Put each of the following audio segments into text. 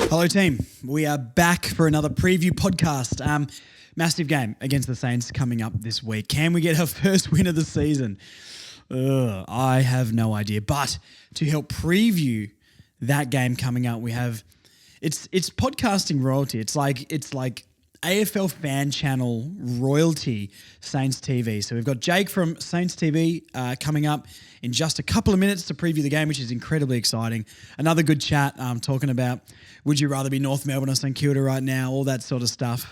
Hello, team. We are back for another preview podcast. Massive game against the Saints coming up this week. Can we get our first win of the season? I have no idea. But to help preview that game coming up, we have it's podcasting royalty. It's like AFL fan channel royalty, Saints TV. So we've got Jake from Saints TV coming up in just a couple of minutes to preview the game, which is incredibly exciting. Another good chat talking about would you rather be North Melbourne or St Kilda right now, all that sort of stuff.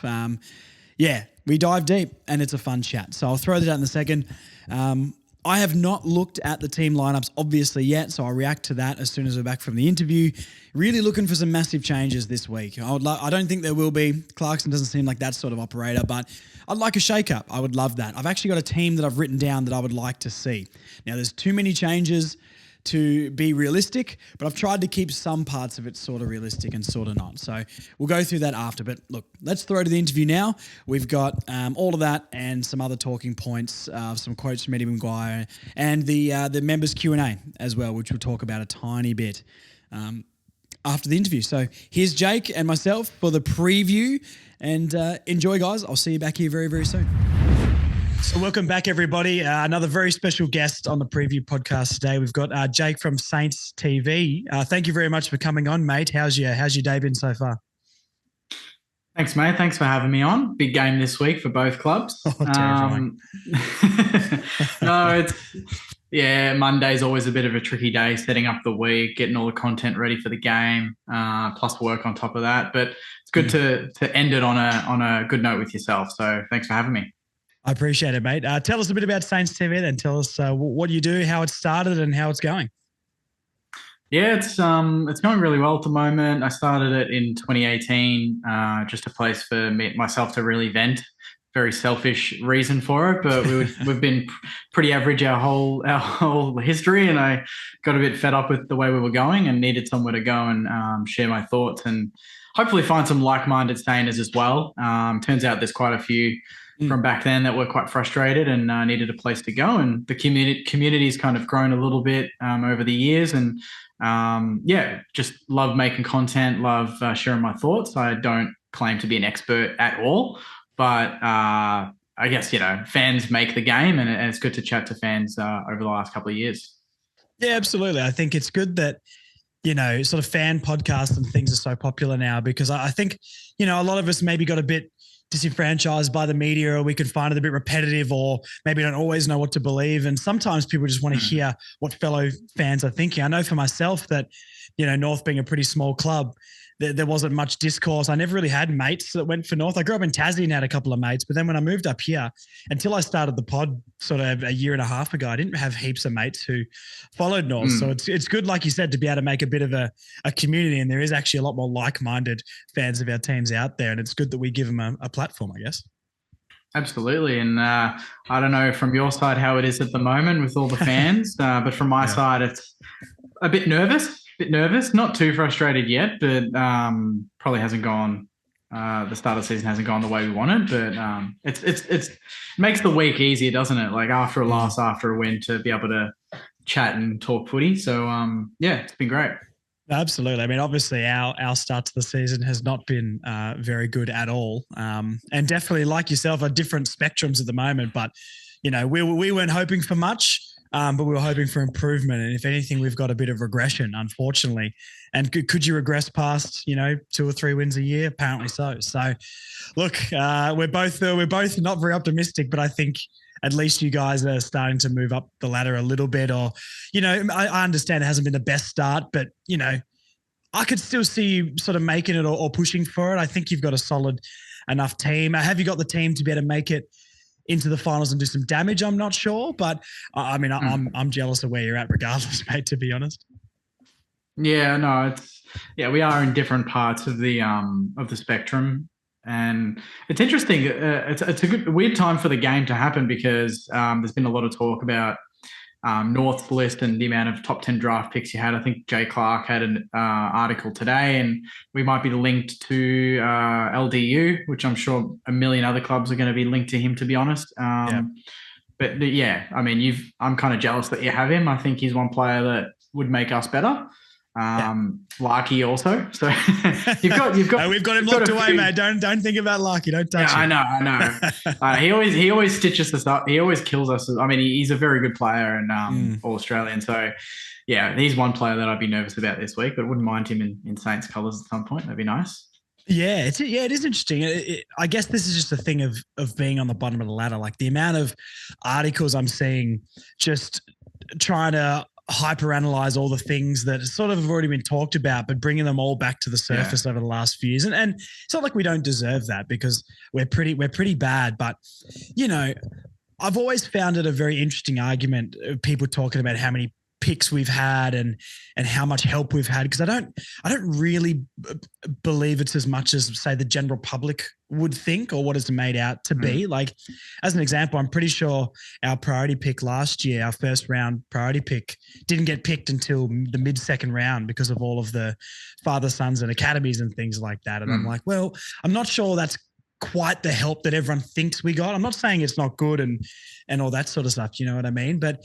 Yeah, we dive deep and it's a fun chat. So I'll throw that out in a second. I have not looked at the team lineups obviously yet, so I'll react to that as soon as we're back from the interview. Really looking for some massive changes this week. I don't think there will be. Clarkson doesn't seem like that sort of operator, but I'd like a shake-up. I would love that. I've actually got a team that I've written down that I would like to see. Now, there's too many changes to be realistic, but I've tried to keep some parts of it sort of realistic and sort of not. So we'll go through that after. But look, let's throw to the interview now. We've got all of that and some other talking points, some quotes from Eddie Maguire, and the members Q&A as well, which we'll talk about a tiny bit after the interview. So here's Jake and myself for the preview, and enjoy, guys. I'll see you back here very, very soon. So welcome back, everybody. Another very special guest on the preview podcast today. We've got Jake from Saints TV. Thank you very much for coming on, mate. How's your day been so far? Thanks, mate. Thanks for having me on. Big game this week for both clubs. Oh, terrifying. Monday's always a bit of a tricky day, setting up the week, getting all the content ready for the game, plus work on top of that. But it's good to end it on a good note with yourself. So thanks for having me. I appreciate it, mate. Tell us a bit about Saints TV then. Tell us what you do, how it started and how it's going. Yeah, it's going really well at the moment. I started it in 2018, just a place for myself to really vent. Very selfish reason for it, but we've been pretty average our whole history, and I got a bit fed up with the way we were going and needed somewhere to go and share my thoughts and hopefully find some like-minded Sainers as well. Turns out there's quite a few from back then that were quite frustrated and needed a place to go. And the community's kind of grown a little bit over the years. And just love making content, love sharing my thoughts. I don't claim to be an expert at all, but I guess, fans make the game, and it's good to chat to fans over the last couple of years. Yeah, absolutely. I think it's good that, sort of fan podcasts and things are so popular now, because I think, a lot of us maybe got a bit disenfranchised by the media, or we could find it a bit repetitive, or maybe don't always know what to believe. And sometimes people just want to hear what fellow fans are thinking. I know for myself that, North being a pretty small club, there wasn't much discourse. I never really had mates that went for North. I grew up in Tassie and had a couple of mates, but then when I moved up here, until I started the pod sort of a year and a half ago, I didn't have heaps of mates who followed North. So it's good, like you said, to be able to make a bit of a community, and there is actually a lot more like-minded fans of our teams out there, and it's good that we give them a platform, I guess. Absolutely. And I don't know from your side how it is at the moment with all the fans, but from my side, it's a bit nervous. Not too frustrated yet, but probably hasn't gone. The start of the season hasn't gone the way we wanted, but it makes the week easier, doesn't it? Like after a loss, after a win, to be able to chat and talk footy. So it's been great. Absolutely. I mean, obviously our start to the season has not been very good at all, and definitely, like yourself, are different spectrums at the moment. But we weren't hoping for much. But we were hoping for improvement. And if anything, we've got a bit of regression, unfortunately. And could you regress past, 2 or 3 wins a year? Apparently so. So, look, we're both not very optimistic, but I think at least you guys are starting to move up the ladder a little bit. Or, I understand it hasn't been the best start, but, I could still see you sort of making it or pushing for it. I think you've got a solid enough team. Have you got the team to be able to make it into the finals and do some damage? I'm not sure, but I mean, I'm jealous of where you're at regardless, mate, to be honest. Yeah, no, we are in different parts of the spectrum, and it's interesting. It's a weird time for the game to happen, because there's been a lot of talk about North's list and the amount of top 10 draft picks you had. I think Jay Clark had an article today, and we might be linked to LDU, which I'm sure a million other clubs are going to be linked to him, to be honest. But yeah, I mean, I'm kind of jealous that you have him. I think he's one player that would make us better. Yeah. Larky also. So you've got We've got him you've got locked a away, few. mate. Don't think about Lucky. Don't Yeah, touch I him. know, I know. He always stitches us up. He always kills us. I mean, he's a very good player and Mm. all Australian. So yeah, he's one player that I'd be nervous about this week, but wouldn't mind him in Saints colours at some point. That'd be nice. Yeah, it is interesting. I guess this is just a thing of being on the bottom of the ladder. Like the amount of articles I'm seeing, just trying to hyper-analyze all the things that sort of have already been talked about, but bringing them all back to the Yeah. surface over the last few years. And it's not like we don't deserve that because we're pretty bad. But you know, I've always found it a very interesting argument. People talking about how many picks we've had and how much help we've had because I don't really believe it's as much as say the general public would think or what it's made out to be. Like as an example, I'm pretty sure our priority pick last year, our first round priority pick, didn't get picked until the mid-second round because of all of the father sons and academies and things like that. And I'm like, well, I'm not sure that's quite the help that everyone thinks we got. I'm not saying it's not good and all that sort of stuff. You know what I mean? But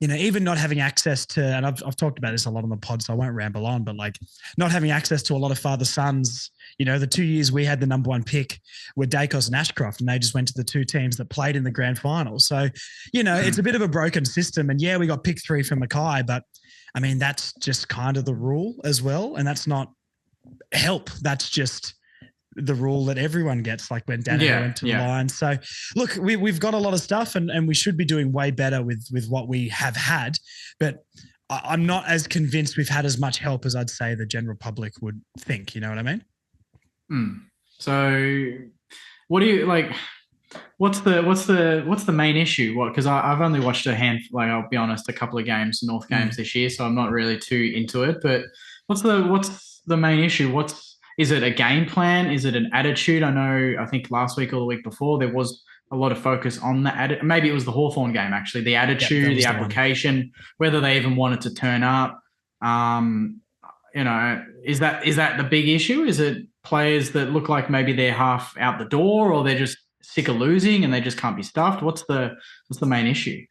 even not having access to, and I've talked about this a lot on the pod, so I won't ramble on, but like not having access to a lot of father sons, the 2 years we had the number one pick were Dacos and Ashcroft, and they just went to the two teams that played in the grand final. So, it's a bit of a broken system. And yeah, we got pick 3 for Mackay, but I mean, that's just kind of the rule as well. And that's not help. That's just the rule that everyone gets, like when Danaher went to the Lions. So look, we've got a lot of stuff and we should be doing way better with what we have had, but I'm not as convinced we've had as much help as I'd say the general public would think. You know what I mean? So what do you like? What's the main issue? What? Because I've only watched a handful. Like I'll be honest, a couple of games, North games this year, so I'm not really too into it. But what's the main issue? Is it a game plan? Is it an attitude? I think last week or the week before there was a lot of focus on the attitude. Maybe it was the Hawthorn game actually. The attitude, the application, whether they even wanted to turn up. Is that the big issue? Is it players that look like maybe they're half out the door, or they're just sick of losing and they just can't be stuffed? What's the main issue?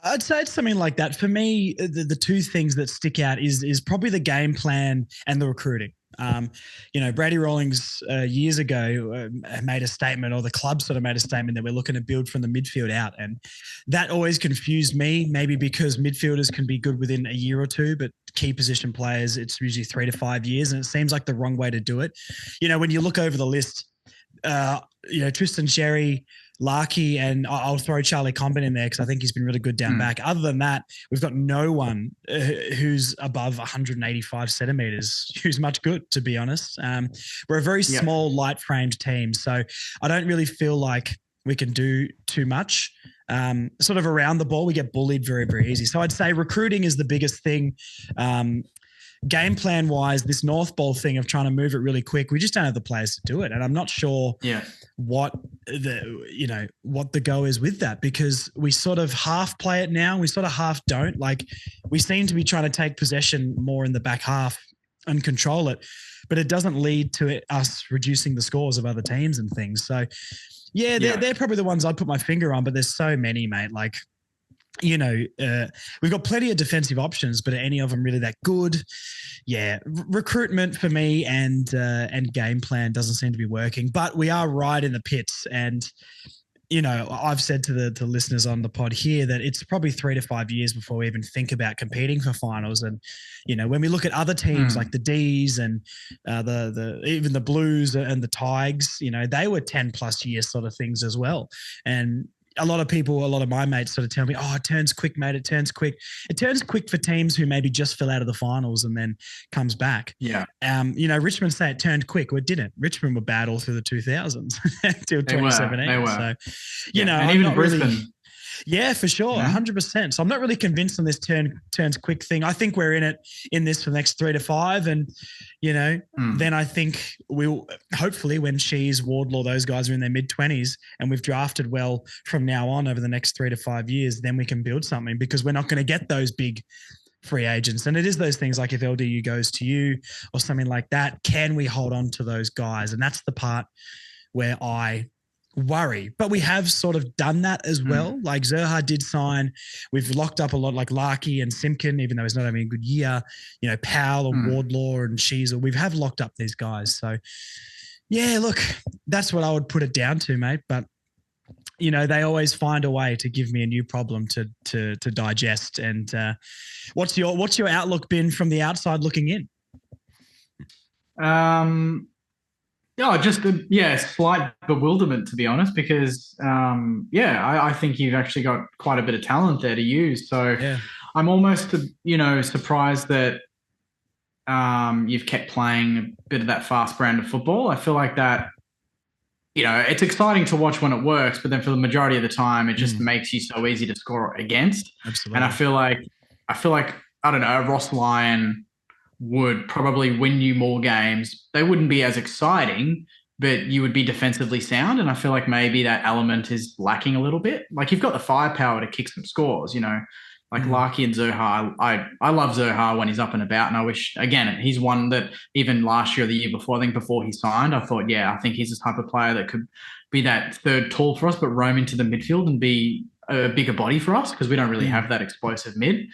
I'd say it's something like that. For me, the two things that stick out is probably the game plan and the recruiting. Brady Rawlings years ago made a statement, or the club sort of made a statement that we're looking to build from the midfield out. And that always confused me, maybe because midfielders can be good within a year or two, but key position players, it's usually 3 to 5 years. And it seems like the wrong way to do it. When you look over the list, Tristan Sherry, Larky, and I'll throw Charlie Comben in there because I think he's been really good down back. Other than that, we've got no one who's above 185 centimeters who's much good, to be honest. We're a very small, light-framed team, so I don't really feel like we can do too much. Sort of around the ball, we get bullied very, very easy. So I'd say recruiting is the biggest thing. Game plan wise, this North Ball thing of trying to move it really quick, we just don't have the players to do it. And I'm not sure what the go is with that, because we sort of half play it now. We sort of half don't. Like we seem to be trying to take possession more in the back half and control it, but it doesn't lead to us reducing the scores of other teams and things. So they're probably the ones I'd put my finger on, but there's so many, mate. Like, we've got plenty of defensive options, but are any of them really that good? Yeah, recruitment for me and game plan doesn't seem to be working. But we are right in the pits, and I've said to the listeners on the pod here that it's probably 3 to 5 years before we even think about competing for finals. And when we look at other teams like the D's and even the Blues and the Tigers, they were 10 plus years sort of things as well. And a lot of my mates sort of tell me, oh, it turns quick, mate. It turns quick. It turns quick for teams who maybe just fell out of the finals and then comes back. Yeah. Richmond say it turned quick. Well, it didn't. Richmond were bad all through the 2000s until 2017. They were. So, and I'm even Brisbane. Really, yeah, for sure. 100%. So I'm not really convinced on this turns quick thing. I think we're in this for the next 3 to 5. And, then I think we'll hopefully when Wardlaw, those guys are in their mid-20s and we've drafted well from now on over the next 3 to 5 years, then we can build something, because we're not going to get those big free agents. And it is those things like if LDU goes to you or something like that, can we hold on to those guys? And that's the part where I worry, but we have sort of done that as well. Like Zerha did sign. We've locked up a lot like Larky and Simpkin, even though he's not having a good year. You know, Powell and Wardlaw and Sheezel. We have locked up these guys. So, yeah, look, that's what I would put it down to, mate. But you know, they always find a way to give me a new problem to digest. And what's your outlook been from the outside looking in? Slight bewilderment, to be honest, because I think you've actually got quite a bit of talent there to use. So I'm almost surprised that you've kept playing a bit of that fast brand of football. I feel like that, it's exciting to watch when it works, but then for the majority of the time, it just makes you so easy to score against. Absolutely. And I feel like I don't know, Ross Lyon would probably win you more games. They wouldn't be as exciting, but you would be defensively sound. And I feel like maybe that element is lacking a little bit. Like you've got the firepower to kick some scores, like Larky and Zerha. I love Zerha when he's up and about. And I wish, again, he's one that even last year or the year before, I think before he signed, I thought, I think he's the type of player that could be that third tall for us, but roam into the midfield and be a bigger body for us because we don't really have that explosive mid.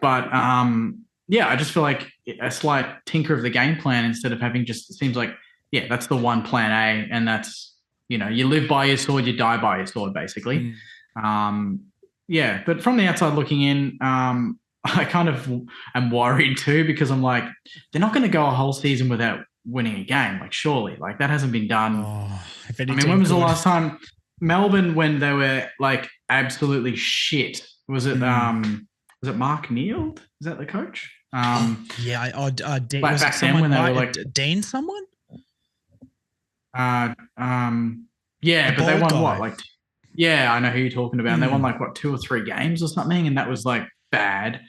But I just feel like a slight tinker of the game plan instead of having just, it seems like, that's the one plan A. And that's, you live by your sword, you die by your sword, basically. But from the outside looking in, I kind of am worried too, because I'm like, they're not going to go a whole season without winning a game. Like, surely, like that hasn't been done. When was the last time Melbourne, when they were like absolutely shit? Was it Mark Neal? Is that the coach? Was it someone when they were like Dean someone? But they won what? Like, I know who you're talking about. And they won like what, 2 or 3 games or something, and that was like bad.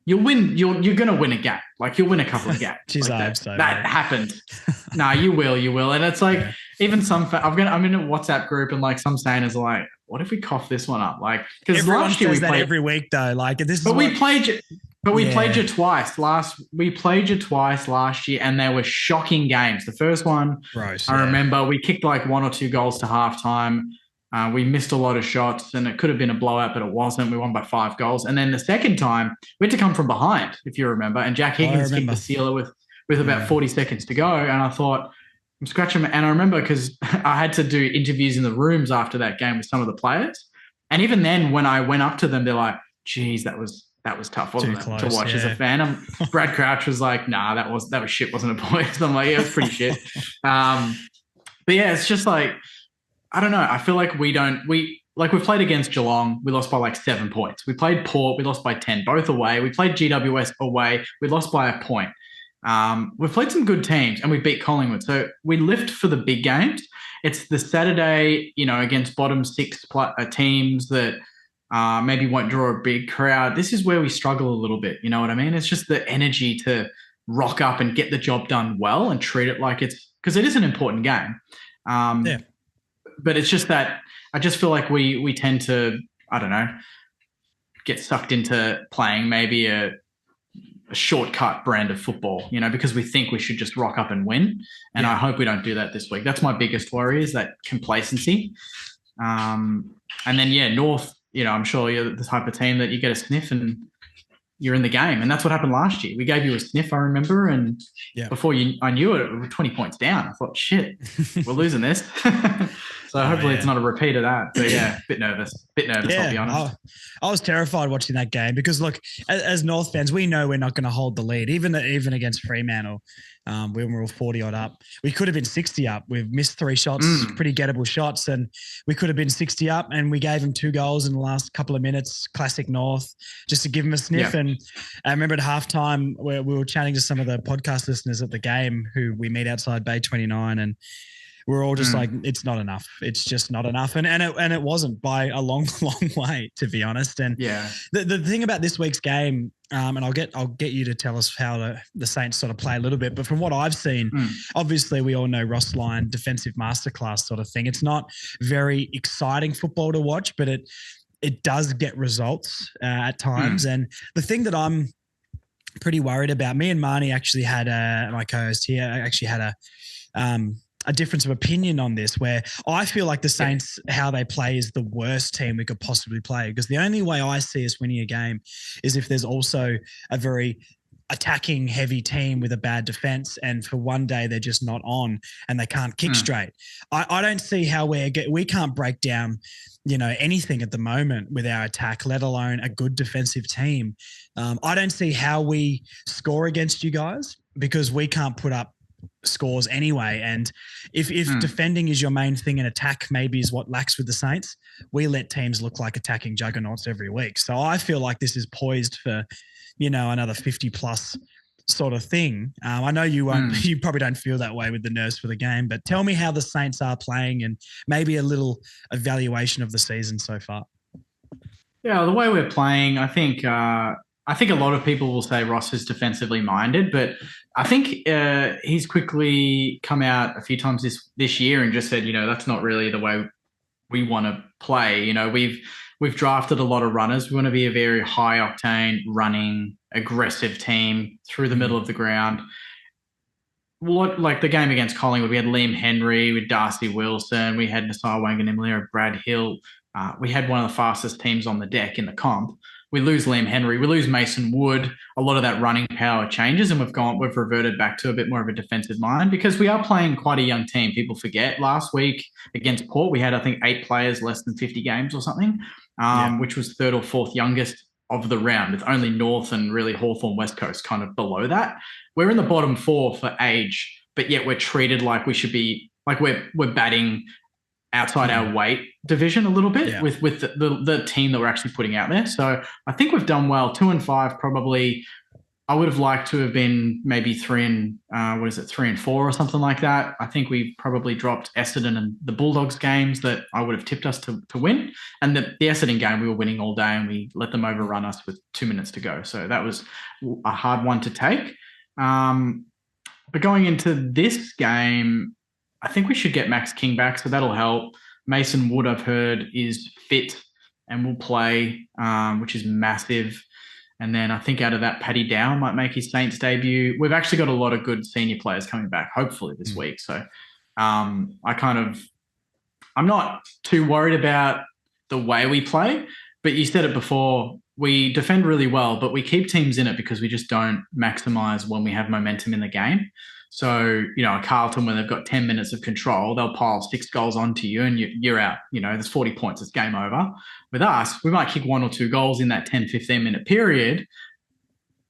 You'll win. You're gonna win a game. Like you'll win a couple of games. Jeez, like so that happened. No, you will. And it's like even some. I'm in a WhatsApp group, and like some saying like, what if we cough this one up? Like because last year we played every week though. Like this. But we played you. But we played you twice last year, and they were shocking games. The first one, I remember we kicked like 1 or 2 goals to halftime. We missed a lot of shots, and it could have been a blowout, but it wasn't. We won by 5 goals. And then the second time, we had to come from behind, if you remember. And Jack Higgins kicked the sealer with about 40 seconds to go. And I thought, I'm scratching my... And I remember because I had to do interviews in the rooms after that game with some of the players. And even then, when I went up to them, they're like, geez, that was tough, wasn't it, to watch as a fan? Brad Crouch was like, nah, that was shit, wasn't it, boys? I'm like, yeah, it was pretty shit. But yeah, it's just like, I don't know. I feel like we've played against Geelong, we lost by like 7 points. We played Port, we lost by 10, both away. We played GWS away, we lost by a point. We've played some good teams and we beat Collingwood. So we lift for the big games. It's the Saturday, against bottom 6 teams that maybe won't draw a big crowd. This is where we struggle a little bit. You know what I mean? It's just the energy to rock up and get the job done well and treat it like because it is an important game. But it's just that I just feel like we tend to, I don't know, get sucked into playing maybe a shortcut brand of football, because we think we should just rock up and win. And I hope we don't do that this week. That's my biggest worry, is that complacency. And then, North, I'm sure you're the type of team that you get a sniff and you're in the game. And that's what happened last year. We gave you a sniff, I remember. And before I knew it, we were 20 points down. I thought, shit, we're losing this. So hopefully it's not a repeat of that. But a bit nervous, I'll be honest. I was terrified watching that game because, look, as North fans, we know we're not going to hold the lead, even against Fremantle. When we were all 40-odd up. We could have been 60 up. We've missed 3 shots, pretty gettable shots, and we could have been 60 up, and we gave them 2 goals in the last couple of minutes, classic North, just to give them a sniff. And I remember at halftime where we were chatting to some of the podcast listeners at the game who we meet outside Bay 29, and we're all just like, it's not enough. It's just not enough. And it wasn't by a long, long way, to be honest. And the thing about this week's game, and I'll get you to tell us how the Saints sort of play a little bit. But from what I've seen, obviously we all know Ross Lyon, defensive masterclass sort of thing. It's not very exciting football to watch, but it does get results at times. And the thing that I'm pretty worried about, me and Marnie actually had my co-host here actually had a difference of opinion on this, where I feel like the Saints, how they play is the worst team we could possibly play, because the only way I see us winning a game is if there's also a very attacking heavy team with a bad defense, and for one day they're just not on and they can't kick straight. I don't see how we can't break down anything at the moment with our attack, let alone a good defensive team. I don't see how we score against you guys, because we can't put up scores anyway. And if defending is your main thing and attack maybe is what lacks with the Saints, we let teams look like attacking juggernauts every week. So I feel like this is poised for another 50 plus sort of thing. I know you won't, you probably don't feel that way with the nerves for the game, but tell me how the Saints are playing and maybe a little evaluation of the season so far. Yeah, the way we're playing, I think a lot of people will say Ross is defensively minded, but I think he's quickly come out a few times this year and just said, that's not really the way we want to play. We've drafted a lot of runners. We want to be a very high octane, running, aggressive team through the middle of the ground. Like the game against Collingwood, we had Liam Henry, we had Darcy Wilson, we had Nasai Wanganimlia, Brad Hill. We had one of the fastest teams on the deck in the comp. We lose Liam Henry, we lose Mason Wood. A lot of that running power changes, and we've reverted back to a bit more of a defensive mind, because we are playing quite a young team. People forget last week against Port, we had, I think, 8 players less than 50 games or something, which was 3rd or 4th youngest of the round, with only North and really Hawthorn West Coast kind of below that. We're in the bottom 4 for age, but yet we're treated like we should be, like we're batting outside our weight division a little bit with the team that we're actually putting out there. So I think we've done well. 2-5 probably. I would have liked to have been maybe 3 and 4 or something like that. I think we probably dropped Essendon and the Bulldogs games that I would have tipped us to win. And the Essendon game, we were winning all day and we let them overrun us with 2 minutes to go. So that was a hard one to take. But going into this game, I think we should get Max King back, so that'll help. Mason Wood, I've heard, is fit and will play, which is massive. And then I think out of that, Paddy Dow might make his Saints debut. We've actually got a lot of good senior players coming back, hopefully, this week. So I'm not too worried about the way we play, but you said it before, we defend really well, but we keep teams in it because we just don't maximize when we have momentum in the game. So, Carlton, when they've got 10 minutes of control, they'll pile 6 goals onto you and you're out. There's 40 points. It's game over. With us, we might kick 1 or 2 goals in that 10, 15-minute period.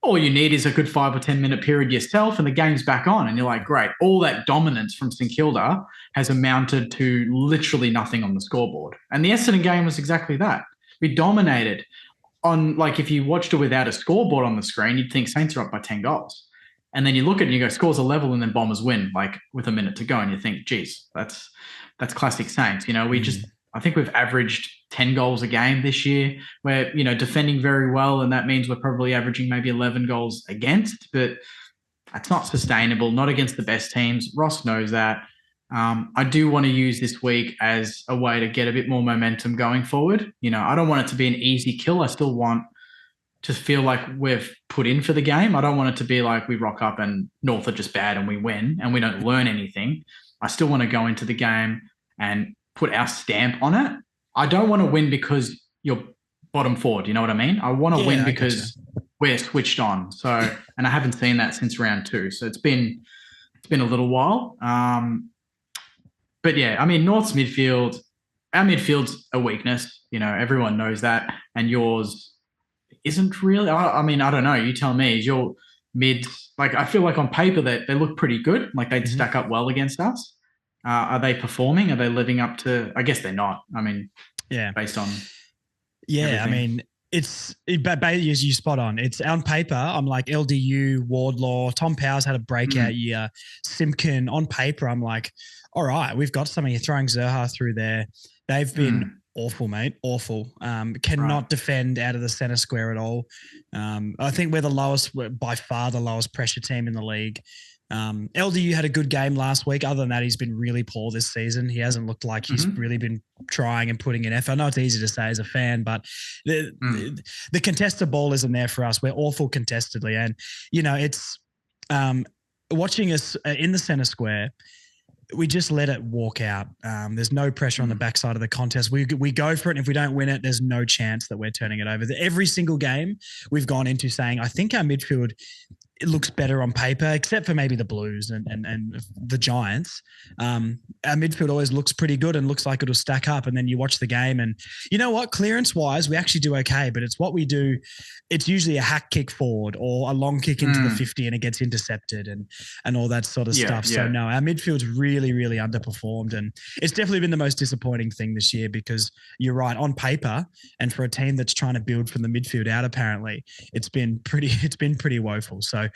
All you need is a good 5 or 10-minute period yourself and the game's back on. And you're like, great. All that dominance from St Kilda has amounted to literally nothing on the scoreboard. And the Essendon game was exactly that. We dominated. If you watched it without a scoreboard on the screen, you'd think Saints are up by 10 goals. And then you look at it and you go, scores a level, and then Bombers win, with a minute to go. And you think, geez, that's classic Saints. I think we've averaged 10 goals a game this year. We're, defending very well, and that means we're probably averaging maybe 11 goals against, but that's not sustainable, not against the best teams. Ross knows that. I do want to use this week as a way to get a bit more momentum going forward. I don't want it to be an easy kill. I still want to feel like we've put in for the game. I don't want it to be like we rock up and North are just bad and we win and we don't learn anything. I still want to go into the game and put our stamp on it. I don't want to win because you're bottom 4. Do you know what I mean? I want to win because we're switched on. So, and I haven't seen that since round 2. So it's been a little while. But yeah, North's midfield, our midfield's a weakness. Everyone knows that. And yours isn't really. I don't know. You tell me. Is your mid, I feel like on paper that they look pretty good. Like they'd stack up well against us. Are they performing? Are they living up to? I guess they're not. Based on. Yeah, everything. it's you spot on. It's on paper. I'm like LDU, Wardlaw, Tom Powers had a breakout year. Simpkin on paper. I'm like, all right, we've got something. You're throwing Zerha through there. They've been awful, mate. Awful. Cannot defend out of the center square at all. I think we're by far the lowest pressure team in the league. LDU had a good game last week. Other than that, he's been really poor this season. He hasn't looked like he's really been trying and putting in effort. I know it's easy to say as a fan, but the contested ball isn't there for us. We're awful contestedly. And, it's watching us in the center square. we just let it walk out. There's no pressure on the backside of the contest. We go for it, and if we don't win it, there's no chance that we're turning it over. Every single game we've gone into saying, I think our midfield, it looks better on paper, except for maybe the Blues and the Giants. Our midfield always looks pretty good and looks like it'll stack up. And then you watch the game, and you know what? Clearance-wise, we actually do okay, but it's what we do. It's usually a hack kick forward or a long kick into the 50 and it gets intercepted and all that sort of stuff. Yeah. So, no, our midfield's really, really underperformed. And it's definitely been the most disappointing thing this year because you're right, on paper, and for a team that's trying to build from the midfield out, apparently, it's been pretty woeful. So,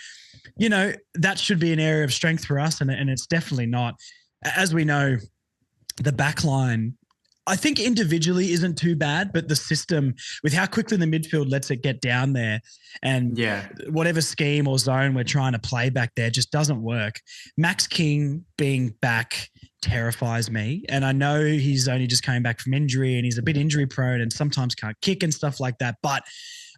you know, that should be an area of strength for us, and it's definitely not. As we know, the back line, I think individually isn't too bad, but the system with how quickly the midfield lets it get down there and whatever scheme or zone we're trying to play back there just doesn't work. Max King being back terrifies me. And I know he's only just coming back from injury and he's a bit injury prone and sometimes can't kick and stuff like that. But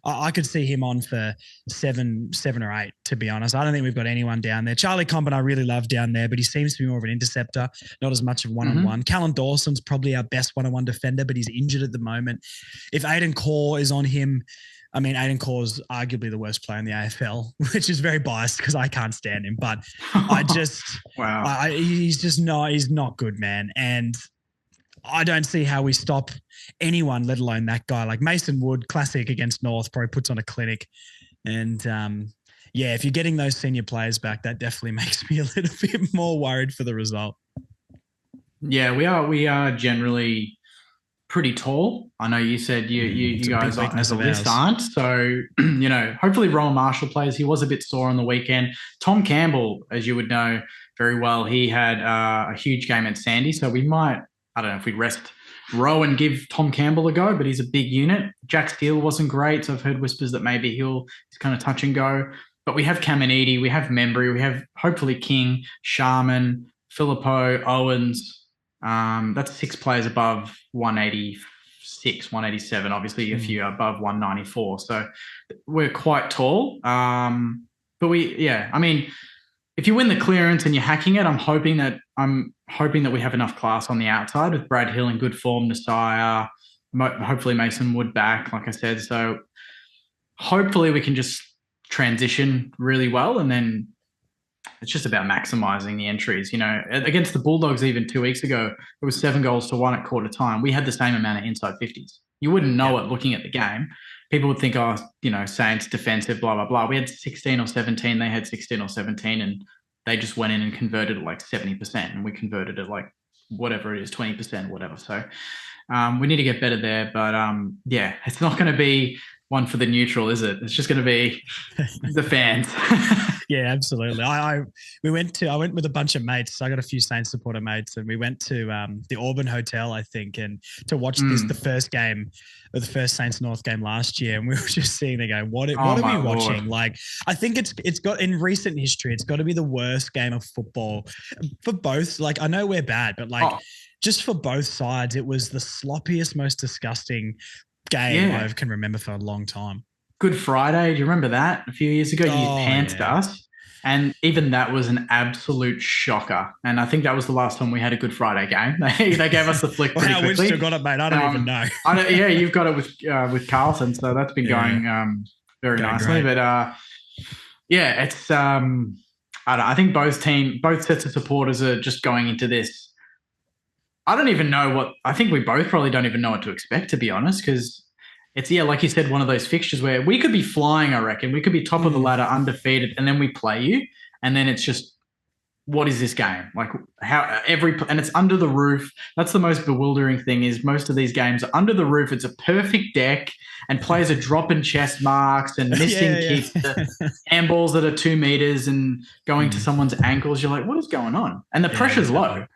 I could see him on for seven or eight, to be honest. I don't think we've got anyone down there. Charlie Comben I really love down there, but he seems to be more of an interceptor, not as much of one-on-one. Callum Dawson's probably our best one-on-one defender, but he's injured at the moment. If Aiden Corr is on him, I mean, Aiden Corr's arguably the worst player in the AFL, which is very biased because I can't stand him. But I just, he's not good, man. And I don't see how we stop anyone, let alone that guy. Like Mason Wood, classic against North, probably puts on a clinic. And if you're getting those senior players back, that definitely makes me a little bit more worried for the result. Yeah, we are generally pretty tall. I know you said you guys as a list aren't. So, you know, hopefully Rowan Marshall plays. He was a bit sore on the weekend. Tom Campbell, as you would know very well, he had a huge game at Sandy. So we might, I don't know if we'd rest Rowe and give Tom Campbell a go, but he's a big unit. Jack Steele wasn't great, so I've heard whispers that maybe he's kind of touch and go. But we have Caminiti, we have Membry, we have hopefully King, Sharman, Philippou, Owens. That's 6 players above 186, 187. Obviously, a few above 194. So we're quite tall. But I mean, if you win the clearance and you're hacking it, I'm hoping that we have enough class on the outside with Brad Hill in good form, Nasiah, hopefully Mason Wood back, like I said. So hopefully we can just transition really well, and then it's just about maximizing the entries. You know, against the Bulldogs even 2 weeks ago, it was 7-1 at quarter time. We had the same amount of inside 50s. You wouldn't know it looking at the game. People would think, Saints defensive, blah, blah, blah. We had 16 or 17. They had 16 or 17, and they just went in and converted at like 70%, and we converted at like whatever it is, 20%, whatever. So we need to get better there. But it's not going to be one for the neutral, is it? It's just going to be the fans. Yeah, absolutely. I went with a bunch of mates. I got a few Saints supporter mates, and we went to the Auburn Hotel, I think, and to watch the first game of the first Saints North game last year. And we were just seeing there going, what are we watching? Lord. Like, I think it's got, in recent history, it's got to be the worst game of football for both. Like, I know we're bad, but just for both sides, it was the sloppiest, most disgusting game I can remember for a long time. Good Friday. Do you remember that? A few years ago, you pantsed us. And even that was an absolute shocker. And I think that was the last time we had a Good Friday game. They gave us the flick pretty quickly. We've still got it, mate. I don't even know. You've got it with Carlton. So that's been going very nicely. Great. But it's I don't know. I think both sets of supporters are just going into this. I don't even know I think we both probably don't even know what to expect, to be honest, because it's, like you said, one of those fixtures where we could be flying, I reckon. We could be top of the ladder, undefeated, and then we play you. And then it's just, what is this game? Like, and it's under the roof. That's the most bewildering thing, is most of these games are under the roof. It's a perfect deck, and players are dropping chest marks and missing kicks, handballs that are 2 meters and going to someone's ankles. You're like, what is going on? And the pressure's low.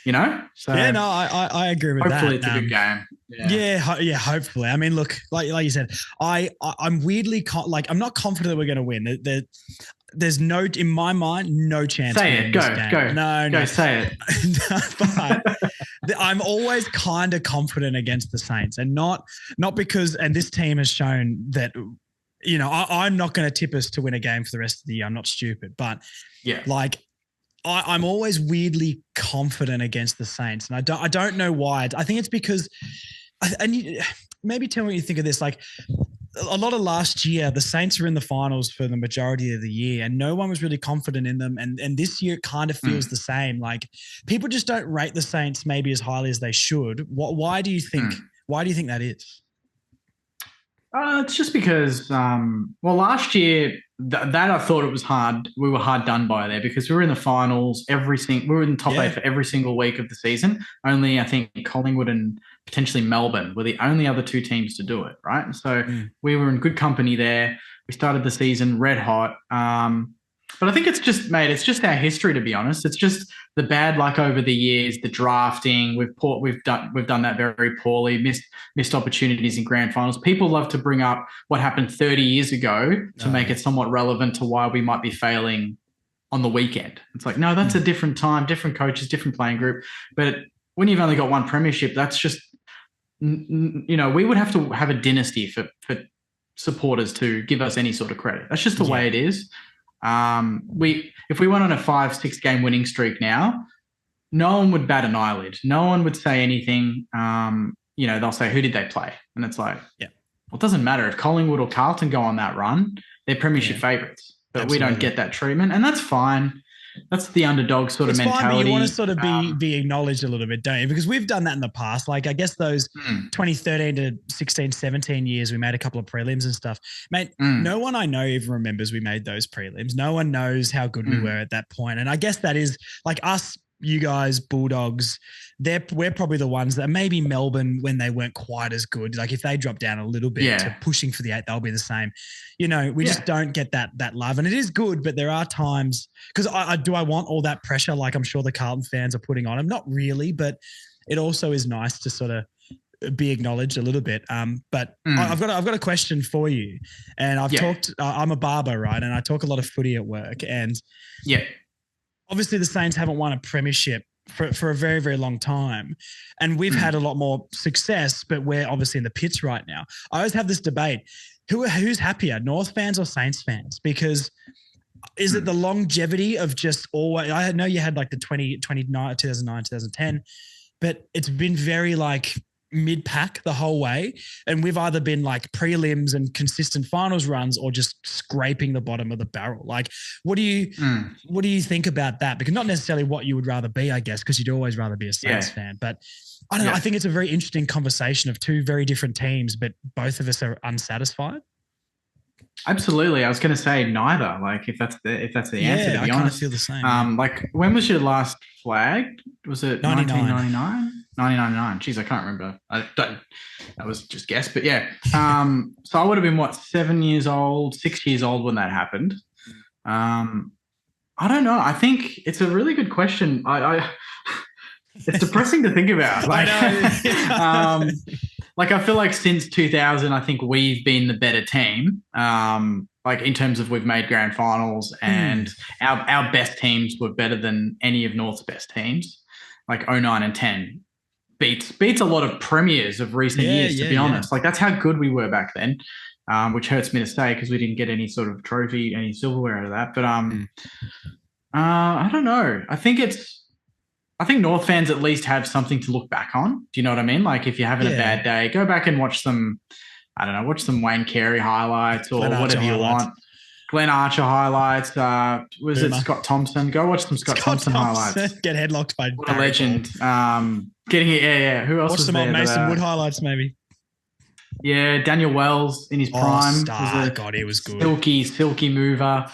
You know? So I agree with that. Hopefully it's a good game. Yeah, hopefully. I mean, look, like you said, I'm weirdly I'm not confident that we're going to win. There's no, in my mind, no chance. Say it. Go. No. Say it. But I'm always kind of confident against the Saints, and not because, and this team has shown that, I'm not going to tip us to win a game for the rest of the year. I'm not stupid, but I'm always weirdly confident against the Saints, and I don't know why. I think it's because, maybe tell me what you think of this. Like a lot of last year, the Saints were in the finals for the majority of the year, and no one was really confident in them. And this year, it kind of feels the same. Like people just don't rate the Saints maybe as highly as they should. Why do you think? Why do you think that is? It's just because, well, last year that I thought it was hard. We were hard done by there because we were in the finals we were in the top eight for every single week of the season. Only I think Collingwood and potentially Melbourne were the only other two teams to do it, right? So we were in good company there. We started the season red hot. But I think it's just, mate, it's just our history, to be honest. It's just the bad luck over the years, the drafting. We've done that very poorly. Missed opportunities in grand finals. People love to bring up what happened 30 years ago to make it somewhat relevant to why we might be failing on the weekend. It's like, no, that's a different time, different coaches, different playing group. But when you've only got one premiership, that's just, we would have to have a dynasty for supporters to give us any sort of credit. That's just the way it is. If we went on a 5-6 game winning streak now, no one would bat an eyelid. No one would say anything. They'll say, who did they play? And it's like, well, it doesn't matter if Collingwood or Carlton go on that run, they're premiership favourites, but we don't get that treatment, and that's fine. That's the underdog sort of mentality. Fine, but you want to sort of be acknowledged a little bit, don't you? Because we've done that in the past. Like, I guess those 2013 to 16, 17 years, we made a couple of prelims and stuff. Mate, no one I know even remembers we made those prelims. No one knows how good we were at that point. And I guess that is like us, you guys, Bulldogs, we're probably the ones that maybe Melbourne when they weren't quite as good. Like if they drop down a little bit to pushing for the 8, they'll be the same. We just don't get that love, and it is good. But there are times because I want all that pressure, like I'm sure the Carlton fans are putting on them. Not really, but it also is nice to sort of be acknowledged a little bit. But I've got a question for you, and I've talked. I'm a barber, right, and I talk a lot of footy at work, and obviously the Saints haven't won a premiership for a very, very long time. And we've had a lot more success, but we're obviously in the pits right now. I always have this debate. Who's happier, North fans or Saints fans? Because is it the longevity of just always – I know you had like the 2009, 2010, but it's been very like – mid-pack the whole way, and we've either been like prelims and consistent finals runs or just scraping the bottom of the barrel. Like what do you think about that? Because not necessarily what you would rather be, I guess, because you'd always rather be a Saints fan, but I don't know. I think it's a very interesting conversation of two very different teams, but both of us are unsatisfied. Absolutely. I was going to say neither. Like if that's the answer, to be honest. I kind of feel the same. Like when was your last flag? Was it 1999? 1999. Jeez, I can't remember. That was just guess, but yeah. So I would have been 7 years old, 6 years old when that happened. I don't know. I think it's a really good question. It's depressing to think about. Like, like I feel like since 2000, I think we've been the better team. Like in terms of we've made grand finals, and our best teams were better than any of North's best teams. Like 09 and 10 beats a lot of premiers of recent years, to be honest. Like that's how good we were back then, which hurts me to say because we didn't get any sort of trophy, any silverware out of that. But I don't know. I think North fans at least have something to look back on. Do you know what I mean? Like if you're having a bad day, go back and watch some, I don't know, watch some Wayne Carey highlights or whatever you want. Glenn Archer highlights. Was it Scott Thompson? Go watch some Scott Thompson highlights. Get headlocked by a legend. Getting it. Who else watch was some there? Old Mason Wood highlights, maybe. Yeah, Daniel Wells in his prime. God, he was good. Silky mover.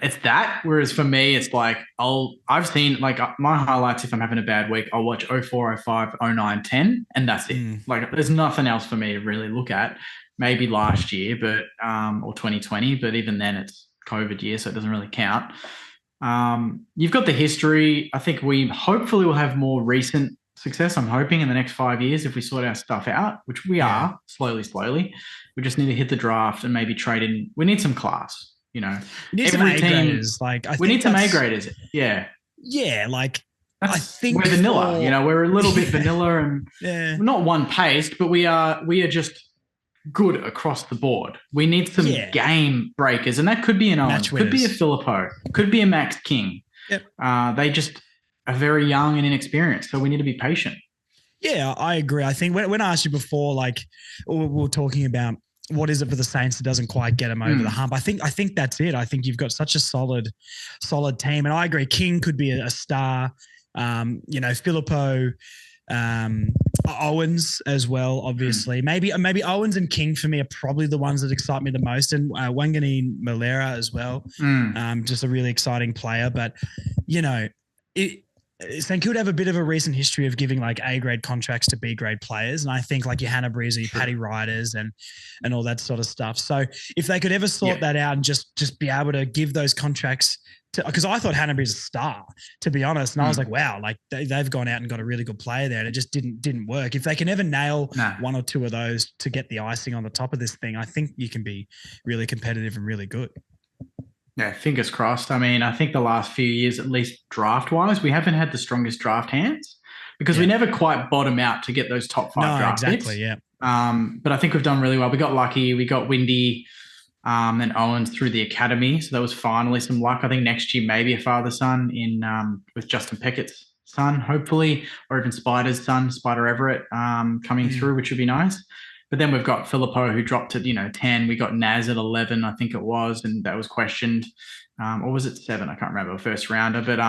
It's that. Whereas for me, it's like I've seen like my highlights. If I'm having a bad week, I'll watch 04, 05, 09, 10, and that's it. Like there's nothing else for me to really look at. Maybe last year, but or 2020, but even then it's COVID year, so it doesn't really count. You've got the history. I think we hopefully will have more recent success. I'm hoping in the next 5 years if we sort our stuff out, which we are slowly. We just need to hit the draft and maybe trade in. We need some class. We need some A-graders. We need some A-graders. Yeah. Yeah, like I think we're vanilla. We're a little bit vanilla and we're not one paced, but we are just good across the board. We need some Yeah, game breakers, and that could be an match Owens, could be a winners. Filippo, could be a Max King. Yep. They just are very young and inexperienced, so we need to be patient. Yeah, I agree. I think when I asked you before, like we were talking about what is it for the Saints that doesn't quite get them over the hump. I think that's it. I think you've got such a solid team, and I agree. King could be a star. Filippo, um, Owens as well. Obviously, maybe Owens and King for me are probably the ones that excite me the most, and Wangani Malera as well. Just a really exciting player, but you know, it. St Kilda have a bit of a recent history of giving like A grade contracts to B grade players, and I think like your Hannah Breezy, Paddy Riders, and all that sort of stuff. So if they could ever sort that out and just be able to give those contracts to, because I thought Hannah Breezy's a star, to be honest, and I was like, wow, like they've gone out and got a really good player there, and it just didn't work. If they can ever nail one or two of those to get the icing on the top of this thing, I think you can be really competitive and really good. Yeah, fingers crossed. I mean, I think the last few years, at least draft-wise, we haven't had the strongest draft hands because we never quite bottom out to get those top 5 draft exactly, picks. Yeah. But I think we've done really well. We got lucky. We got Windy and Owens through the academy, so that was finally some luck. I think next year maybe a father-son in with Justin Pickett's son, hopefully, or even Spider's son, Spider Everett, coming through, which would be nice. But then we've got Filippo who dropped at 10. We got Naz at 11, I think it was, and that was questioned. Or was it 7? I can't remember, first rounder. But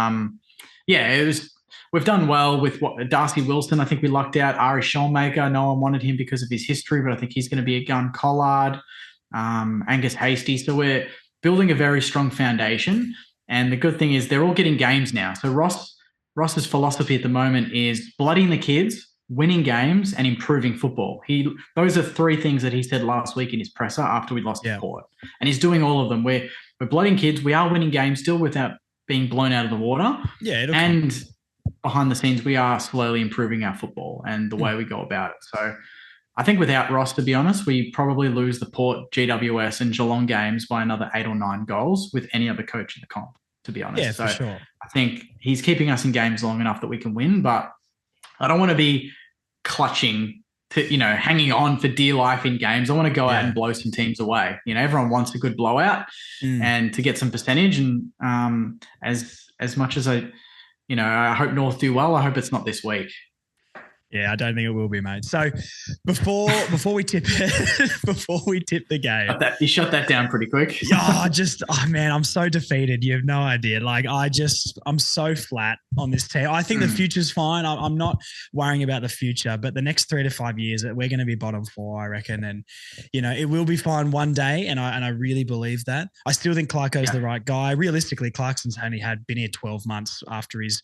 it was. We've done well with Darcy Wilson. I think we lucked out. Ari Schollmaker, no one wanted him because of his history, but I think he's going to be a gun. Collard, Angus Hasty. So we're building a very strong foundation. And the good thing is they're all getting games now. So Ross's philosophy at the moment is bloodying the kids, winning games, and improving football. Those are 3 things that he said last week in his presser after we lost to Port. And he's doing all of them. We're blooding kids. We are winning games still without being blown out of the water. Yeah, and behind the scenes, we are slowly improving our football and the way we go about it. So I think without Ross, to be honest, we probably lose the Port, GWS, and Geelong games by another 8 or 9 goals with any other coach in the comp, to be honest. Yeah, for sure. I think he's keeping us in games long enough that we can win, but I don't want to be clutching to, hanging on for dear life in games. I want to go out and blow some teams away. Everyone wants a good blowout and to get some percentage. And as much as I hope North do well, I hope it's not this week. Yeah, I don't think it will be, mate. So before we tip the game, you shut that down pretty quick. Man, I'm so defeated. You have no idea. Like I'm so flat on this team. I think the future's fine. I'm not worrying about the future, but the next 3 to 5 years, we're going to be bottom 4, I reckon. And it will be fine one day, and I really believe that. I still think Clarko's the right guy. Realistically, Clarkson's only been here 12 months after his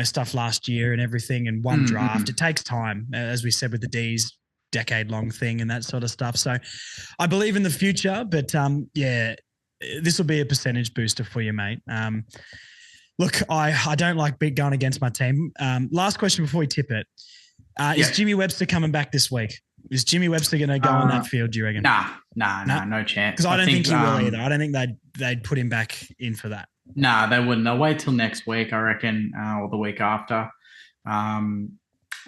stuff last year and everything, and one draft. It takes time, as we said with the D's decade-long thing and that sort of stuff. So I believe in the future, but this will be a percentage booster for you, mate. Look, I don't like going against my team. Last question before we tip it. Is Jimmy Webster coming back this week? Is Jimmy Webster going to go on that field, do you reckon? Nah, no chance. Because I don't think he will either. I don't think they'd put him back in for that. Nah, they wouldn't. They'll wait till next week, I reckon, or the week after.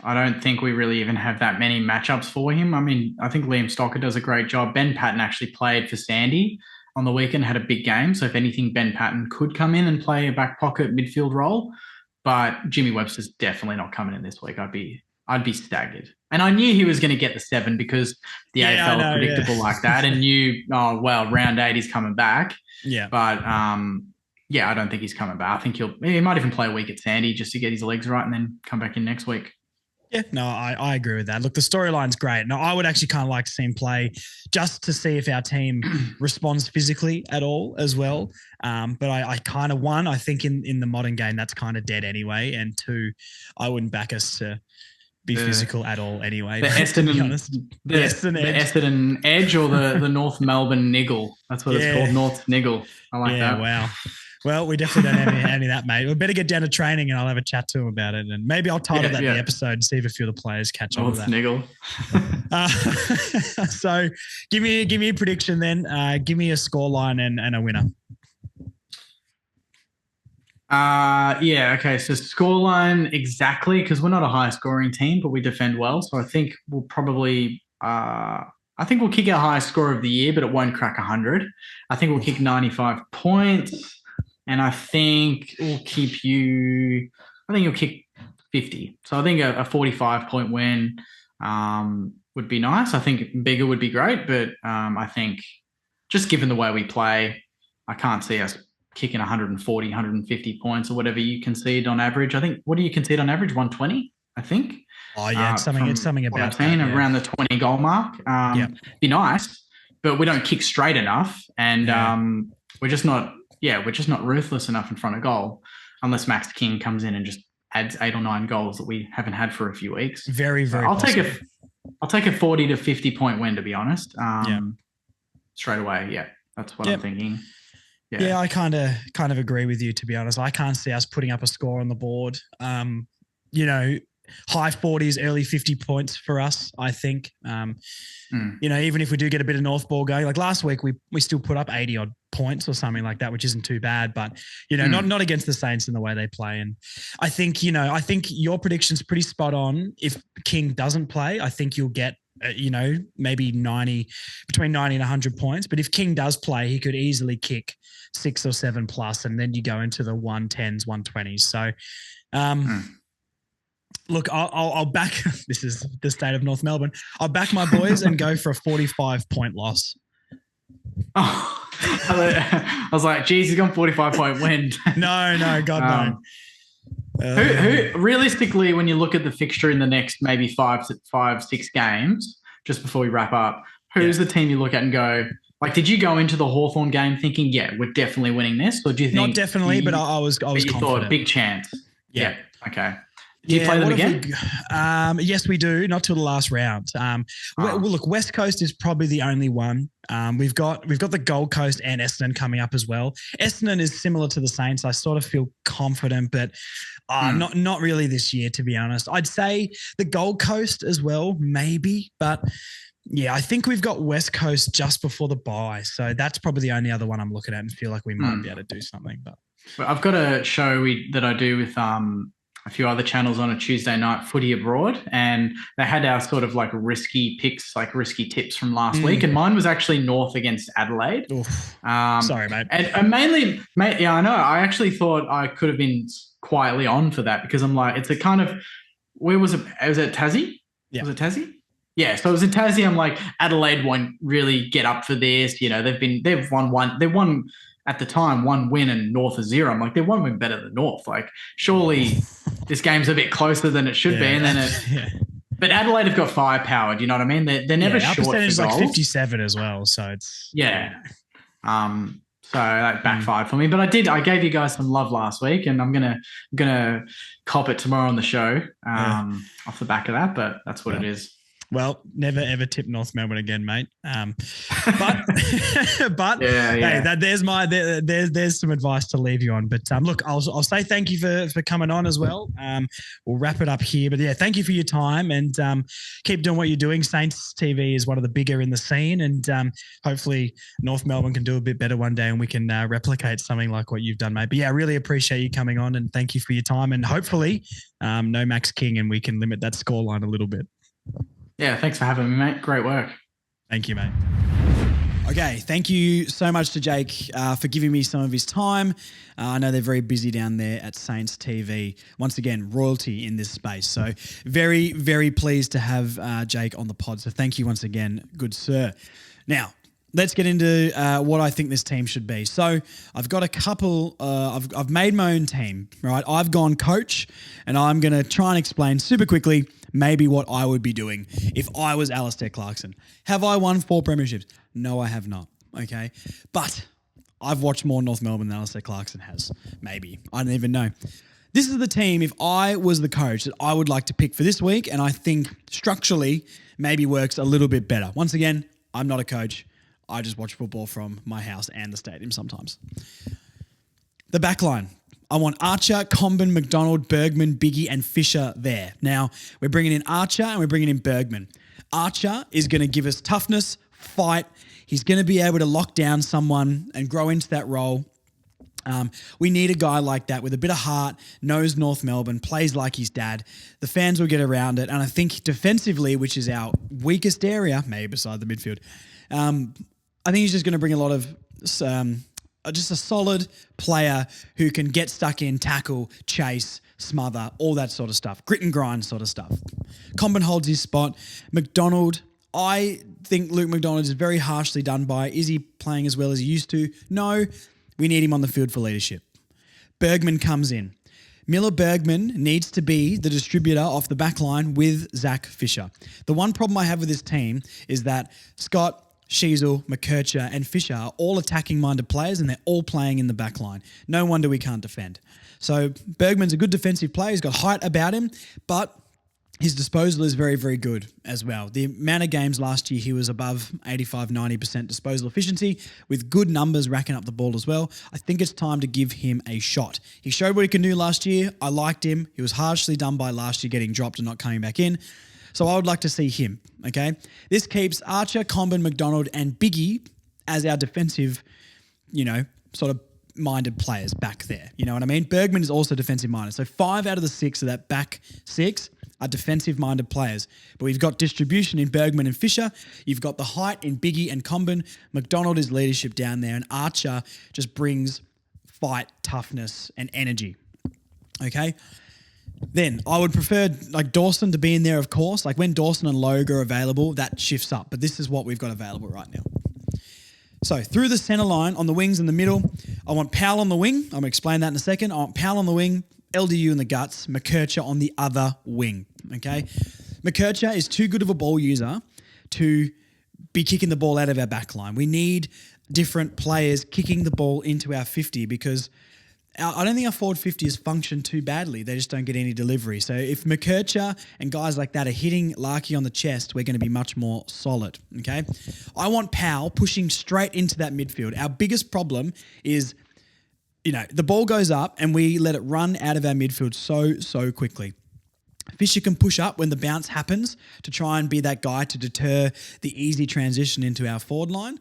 I don't think we really even have that many matchups for him. I mean, I think Liam Stocker does a great job. Ben Patton actually played for Sandy on the weekend, had a big game. So if anything, Ben Patton could come in and play a back pocket midfield role. But Jimmy Webster's definitely not coming in this week. I'd be staggered. And I knew he was going to get the 7 because the AFL is predictable like that. And round 8 he's coming back. Yeah. But I don't think he's coming back. I think he might even play a week at Sandy just to get his legs right and then come back in next week. Yeah, no, I agree with that. Look, the storyline's great. No, I would actually kind of like to see him play just to see if our team responds physically at all as well. But I kind of, one, I think in the modern game, that's kind of dead anyway. And 2, I wouldn't back us to be physical at all anyway. The Essendon Edge or the North Melbourne Niggle. That's what it's called, North Niggle. I like that. Wow. Well, we definitely don't have any of that, mate. We better get down to training and I'll have a chat to him about it. And maybe I'll title that the episode and see if a few of the players catch on with that. Niggle. So give me a prediction then. Give me a scoreline and a winner. Okay. So scoreline exactly, because we're not a high scoring team, but we defend well. So I think we'll probably, I I think we'll kick our highest score of the year, but it won't crack 100. I think we'll kick 95 points, and I think we'll keep you. I think you'll kick 50. So I think a 45-point win would be nice. I think bigger would be great, but I think just given the way we play, I can't see us kicking 140, 150 points or whatever you concede on average. I think, what do you concede on average? 120, I think. Oh yeah, it's something about what I've seen, that, yeah. around the 20 goal mark. Be nice, but we don't kick straight enough, and we're just not ruthless enough in front of goal, unless Max King comes in and just adds 8 or 9 goals that we haven't had for a few weeks. Very, very. I'll take a 40 to 50 point win, to be honest. Straight away, yeah, that's what I'm thinking. Yeah, I kind of agree with you, to be honest. I can't see us putting up a score on the board. High 40s, early 50 points for us, I think. Even if we do get a bit of North ball going, like last week, we still put up 80 odd points or something like that, which isn't too bad. But not against the Saints in the way they play. And I think your prediction's pretty spot on. If King doesn't play, I think you'll get maybe between 90 and 100 points. But if King does play, he could easily kick 6 or 7 plus, and then you go into the 110s, 120s. So, look, I'll back. This is the state of North Melbourne. I'll back my boys and go for a 45-point loss. Oh, I was like, geez, he's gone 45-point win. No, God, no. Who realistically, when you look at the fixture in the next maybe 6 games, just before we wrap up, who's the team you look at and go, like, did you go into the Hawthorn game thinking, yeah, we're definitely winning this? Or do you think not definitely, but I was confident. Thought big chance. Yeah. Okay. Do you play them again? Yes, we do. Not till the last round. Well, look, West Coast is probably the only one. We've got the Gold Coast and Essendon coming up as well. Essendon is similar to the Saints. I sort of feel confident, but not really this year, to be honest. I'd say the Gold Coast as well, maybe, but yeah, I think we've got West Coast just before the bye, so that's probably the only other one I'm looking at and feel like we might be able to do something. But I've got a show that I do with a few other channels on a Tuesday night, Footy Abroad, and they had our sort of like risky picks, like risky tips from last week, and mine was actually North against Adelaide. Sorry, mate. And mainly, yeah, I know. I actually thought I could have been quietly on for that because I'm like, it's a kind of, where was it? Was it Tassie? Yeah. Was it Tassie? Yeah, so it was in Tassie. I'm like, Adelaide won't really get up for this. They've won at the time 1 win and North is 0. I'm like, they're 1 win better than North. Like, surely this game's a bit closer than it should be. And then but Adelaide have got firepower. Do you know what I mean? They're never short for goals. Our percentage is like 57 as well, so it's So that backfired for me, but I gave you guys some love last week, and I'm gonna cop it tomorrow on the show off the back of that. But that's what it is. Well, never ever tip North Melbourne again, mate. But hey, there's some advice to leave you on. But look, I'll say thank you for coming on as well. We'll wrap it up here. But yeah, thank you for your time, and keep doing what you're doing. Saints TV is one of the bigger in the scene, and hopefully North Melbourne can do a bit better one day, and we can replicate something like what you've done, mate. But yeah, I really appreciate you coming on, and thank you for your time. And hopefully, no Max King, and we can limit that scoreline a little bit. Yeah, thanks for having me, mate. Great work. Thank you, mate. Okay, thank you so much to Jake for giving me some of his time. I know they're very busy down there at Saints TV. Once again, royalty in this space. So very, very pleased to have Jake on the pod. So thank you once again, good sir. Now, let's get into what I think this team should be. So I've got a couple, I've made my own team, right? I've gone coach, and I'm going to try and explain super quickly maybe what I would be doing if I was Alistair Clarkson. Have I won 4 premierships? No, I have not, okay? But I've watched more North Melbourne than Alistair Clarkson has, maybe. I don't even know. This is the team, if I was the coach, that I would like to pick for this week, and I think structurally maybe works a little bit better. Once again, I'm not a coach. I just watch football from my house and the stadium sometimes. The back line. I want Archer, Comben, McDonald, Bergman, Biggie, and Fisher there. Now, we're bringing in Archer and we're bringing in Bergman. Archer is going to give us toughness, fight. He's going to be able to lock down someone and grow into that role. We need a guy like that with a bit of heart, knows North Melbourne, plays like his dad. The fans will get around it. And I think defensively, which is our weakest area, maybe beside the midfield, I think he's just going to bring a lot of just a solid player who can get stuck in, tackle, chase, smother, all that sort of stuff. Grit and grind sort of stuff. Comben holds his spot. McDonald, I think Luke McDonald is very harshly done by. Is he playing as well as he used to? No. We need him on the field for leadership. Bergman comes in. Miller Bergman needs to be the distributor off the back line with Zach Fisher. The one problem I have with this team is that Scott, Sheasel, McKercher and Fisher are all attacking-minded players and they're all playing in the back line. No wonder we can't defend. So Bergman's a good defensive player. He's got height about him, but his disposal is very, very good as well. The amount of games last year, he was above 85, 90% disposal efficiency with good numbers racking up the ball as well. I think it's time to give him a shot. He showed what he can do last year. I liked him. He was harshly done by last year getting dropped and not coming back in. So I would like to see him, okay? This keeps Archer, Comben, McDonald and Biggie as our defensive, sort of minded players back there. You know what I mean? Bergman is also defensive minded. So 5 out of the 6 of that back 6 are defensive-minded players. But we've got distribution in Bergman and Fisher. You've got the height in Biggie and Comben. McDonald is leadership down there. And Archer just brings fight, toughness, and energy. Okay? Then I would prefer Dawson to be in there, of course. Like when Dawson and Logue are available, that shifts up. But this is what we've got available right now. So through the centre line, on the wings in the middle, I want Powell on the wing. I'm going to explain that in a second. I want Powell on the wing, LDU in the guts, McKercher on the other wing, okay? McKercher is too good of a ball user to be kicking the ball out of our back line. We need different players kicking the ball into our 50 because I don't think our forward 50 has functioned too badly. They just don't get any delivery. So if McKercher and guys like that are hitting Larky on the chest, we're going to be much more solid, okay? I want Powell pushing straight into that midfield. Our biggest problem is the ball goes up and we let it run out of our midfield so quickly. Fisher can push up when the bounce happens to try and be that guy to deter the easy transition into our forward line.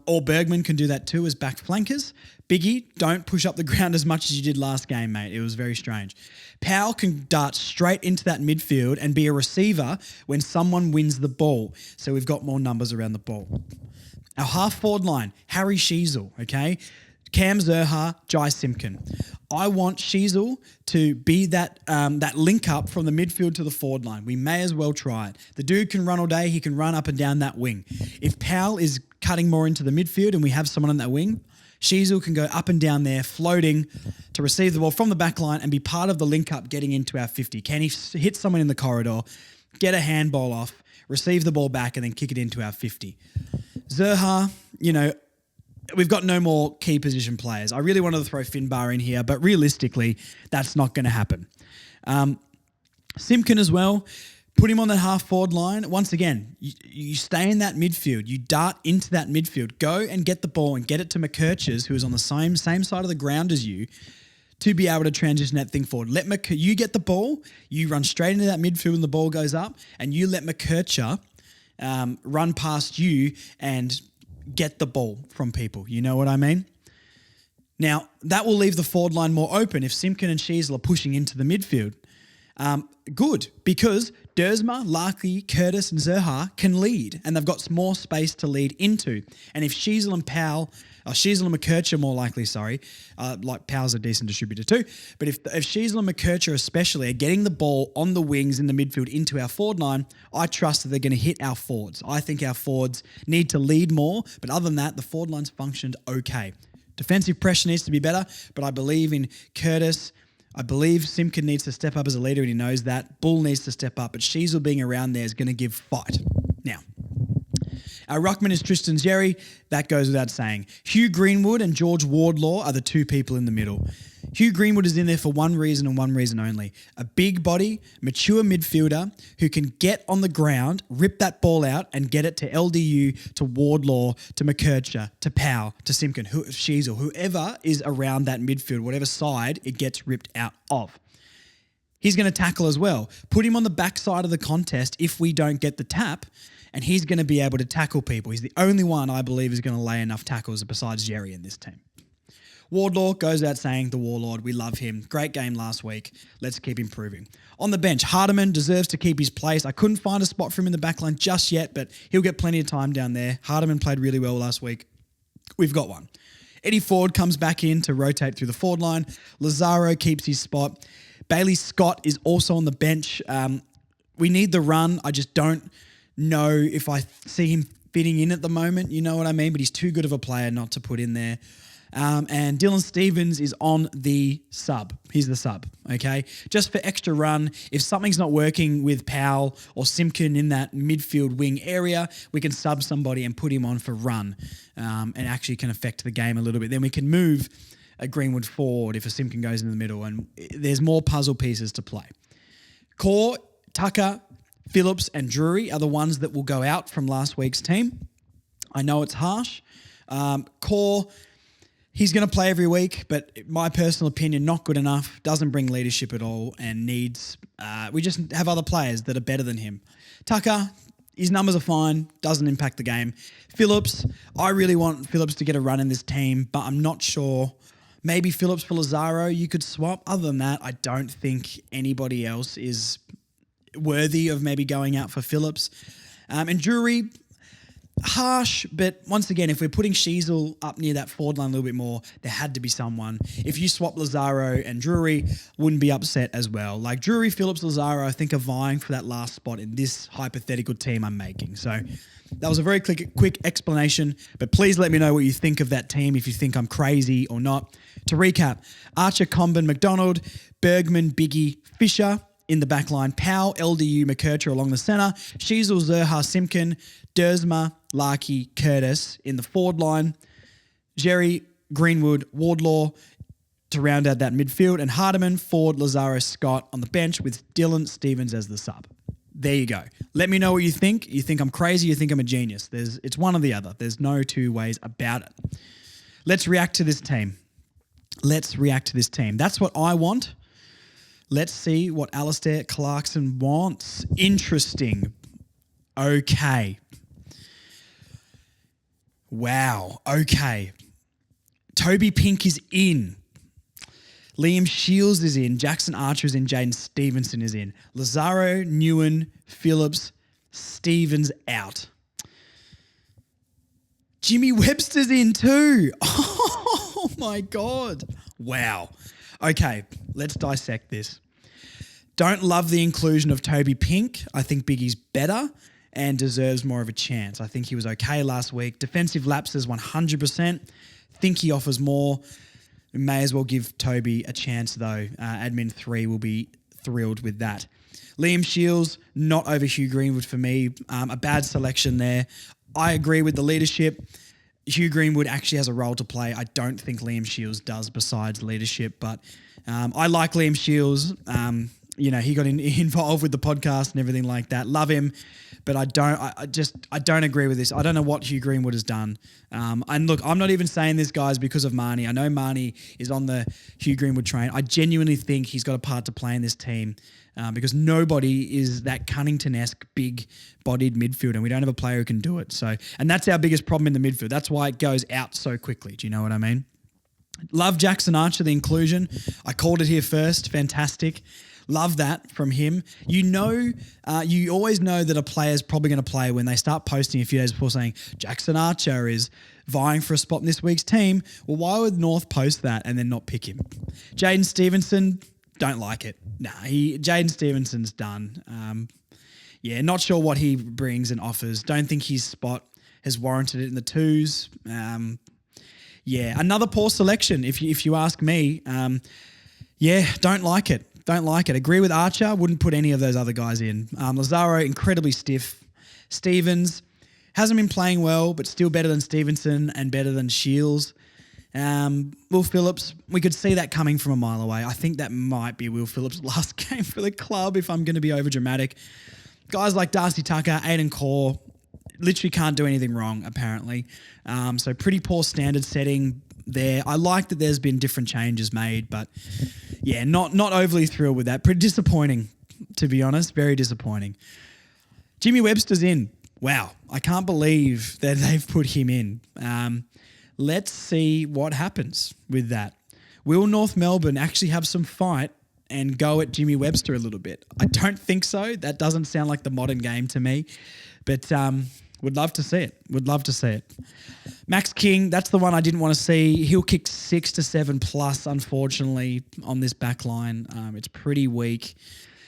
Or Bergman can do that too as back flankers. Biggie, don't push up the ground as much as you did last game, mate. It was very strange. Powell can dart straight into that midfield and be a receiver when someone wins the ball. So we've got more numbers around the ball. Our half forward line, Harry Sheasel, okay? Cam Zerha, Jai Simpkin. I want Sheasel to be that link up from the midfield to the forward line. We may as well try it. The dude can run all day. He can run up and down that wing. If Powell is cutting more into the midfield and we have someone on that wing, Sheasel can go up and down there, floating to receive the ball from the back line and be part of the link up getting into our 50. Can he hit someone in the corridor, get a handball off, receive the ball back and then kick it into our 50? Zerha, we've got no more key position players. I really wanted to throw Finbar in here, but realistically, that's not going to happen. Simpkin as well, put him on that half forward line. Once again, you stay in that midfield. You dart into that midfield. Go and get the ball and get it to McKerchers, who is on the same side of the ground as you, to be able to transition that thing forward. You get the ball, you run straight into that midfield when the ball goes up, and you let McKercher run past you and get the ball from people. You know what I mean? Now, that will leave the forward line more open if Simpkin and Sheasel are pushing into the midfield. Good, because Dersma, Larky, Curtis and Zerha can lead and they've got more space to lead into. And if Sheasel and McKercher more likely, like Powell's a decent distributor too, but if Sheasel and McKercher especially are getting the ball on the wings in the midfield into our forward line, I trust that they're going to hit our forwards. I think our forwards need to lead more, but other than that, the forward line's functioned okay. Defensive pressure needs to be better, but I believe in Curtis. I believe Simpkin needs to step up as a leader and he knows that. Bull needs to step up, but Sheasel being around there is going to give fight. Now, our ruckman is Tristan Xerri. That goes without saying. Hugh Greenwood and George Wardlaw are the two people in the middle. Hugh Greenwood is in there for one reason and one reason only. A big body, mature midfielder who can get on the ground, rip that ball out and get it to LDU, to Wardlaw, to McKercher, to Powell, to Simpkin, Sheasel, whoever is around that midfield, whatever side it gets ripped out of. He's going to tackle as well. Put him on the backside of the contest if we don't get the tap, and he's going to be able to tackle people. He's the only one I believe is going to lay enough tackles besides Jerry in this team. Wardlaw goes out saying the Warlord, we love him. Great game last week. Let's keep improving. On the bench, Hardiman deserves to keep his place. I couldn't find a spot for him in the backline just yet, but he'll get plenty of time down there. Hardiman played really well last week. We've got one. Eddie Ford comes back in to rotate through the forward line. Lazaro keeps his spot. Bailey Scott is also on the bench. We need the run. I just don't know if I see him fitting in at the moment. You know what I mean? But he's too good of a player not to put in there. And Dylan Stevens is on the sub. He's the sub, okay? Just for extra run. If something's not working with Powell or Simpkin in that midfield wing area, we can sub somebody and put him on for run and actually can affect the game a little bit. Then we can move a Greenwood forward if a Simpkin goes in the middle, and there's more puzzle pieces to play. Core, Tucker, Phillips and Drury are the ones that will go out from last week's team. I know it's harsh. Core... He's going to play every week, but my personal opinion, not good enough, doesn't bring leadership at all and needs... we just have other players that are better than him. Tucker, his numbers are fine, doesn't impact the game. Phillips, I really want Phillips to get a run in this team, but I'm not sure. Maybe Phillips for Lazaro, you could swap. Other than that, I don't think anybody else is worthy of maybe going out for Phillips. And Drury... harsh, but once again, if we're putting Sheasel up near that forward line a little bit more, there had to be someone. If you swap Lazaro and Drury, wouldn't be upset as well. Like Drury, Phillips, Lazaro, I think are vying for that last spot in this hypothetical team I'm making. So that was a very quick explanation, but please let me know what you think of that team, if you think I'm crazy or not. To recap, Archer, Comben, McDonald, Bergman, Biggie, Fisher in the back line, Powell, LDU, McKercher along the centre, Sheasel, Zerha, Simpkin, Dersma, Larkey, Curtis in the forward line, Jerry, Greenwood, Wardlaw to round out that midfield, and Hardiman, Ford, Lazaro, Scott on the bench with Dylan Stevens as the sub. There you go. Let me know what you think. You think I'm crazy? You think I'm a genius? It's one or the other. There's no two ways about it. Let's react to this team. That's what I want. Let's see what Alistair Clarkson wants. Interesting. Okay. Wow. Okay. Toby Pink is in. Liam Shields is in. Jackson Archer is in. Jaden Stevenson is in. Lazaro, Newen, Phillips, Stevens out. Jimmy Webster's in too. Oh my God. Wow. Okay, let's dissect this. Don't love the inclusion of Toby Pink. I think Biggie's better and deserves more of a chance. I think he was okay last week. Defensive lapses 100%. Think he offers more. We may as well give Toby a chance though. Admin 3 will be thrilled with that. Liam Shields, not over Hugh Greenwood for me. A bad selection there. I agree with the leadership. Hugh Greenwood actually has a role to play. I don't think Liam Shields does besides leadership, but I like Liam Shields. He got involved with the podcast and everything like that. Love him, but I don't agree with this. I don't know what Hugh Greenwood has done. And look, I'm not even saying this, guys, because of Marnie. I know Marnie is on the Hugh Greenwood train. I genuinely think he's got a part to play in this team because nobody is that Cunnington-esque big-bodied midfielder, and we don't have a player who can do it. So, and that's our biggest problem in the midfield. That's why it goes out so quickly. Do you know what I mean? Love Jackson Archer, the inclusion. I called it here first. Fantastic. Love that from him. You always know that a player is probably going to play when they start posting a few days before saying Jackson Archer is vying for a spot in this week's team. Well, why would North post that and then not pick him? Jaden Stevenson, don't like it. Jaden Stevenson's done. Not sure what he brings and offers. Don't think his spot has warranted it in the twos. Another poor selection if you ask me. Don't like it. Don't like it. Agree with Archer. Wouldn't put any of those other guys in. Lazaro, incredibly stiff. Stevens hasn't been playing well, but still better than Stevenson and better than Shields. Will Phillips, we could see that coming from a mile away. I think that might be Will Phillips' last game for the club if I'm going to be over dramatic. Guys like Darcy Tucker, Aiden Core, literally can't do anything wrong, apparently. So pretty poor standard setting there. I like that there's been different changes made, but not overly thrilled with that. Pretty disappointing, to be honest. Very disappointing. Jimmy Webster's in. Wow. I can't believe that they've put him in. let's see what happens with that. Will North Melbourne actually have some fight and go at Jimmy Webster a little bit? I don't think so. That doesn't sound like the modern game to me. But would love to see it. Would love to see it. Max King, that's the one I didn't want to see. He'll kick 6 to 7 plus, unfortunately, on this back line. It's pretty weak.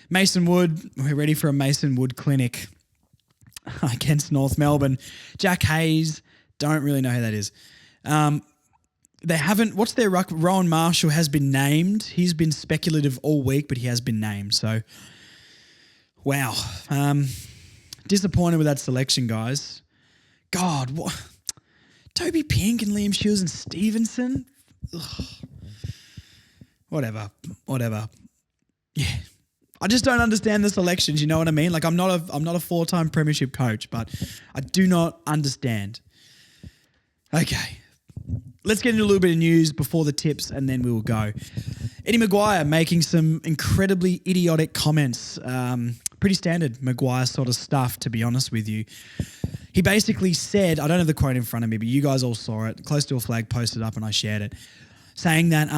Mason Wood, we're ready for a Mason Wood clinic against North Melbourne. Jack Hayes, don't really know who that is. They haven't, what's their ruck? Rowan Marshall has been named. He's been speculative all week, but he has been named. So, wow. Disappointed with that selection, guys. God, what? Toby Pink and Liam Shields and Stevenson? Ugh. Whatever. Yeah. I just don't understand the selections, you know what I mean? Like I'm not a 4-time premiership coach, but I do not understand. Okay. Let's get into a little bit of news before the tips and then we will go. Eddie Maguire making some incredibly idiotic comments. Pretty standard Maguire sort of stuff, to be honest with you. He basically said, I don't have the quote in front of me, but you guys all saw it. Close to a Flag posted up and I shared it, saying that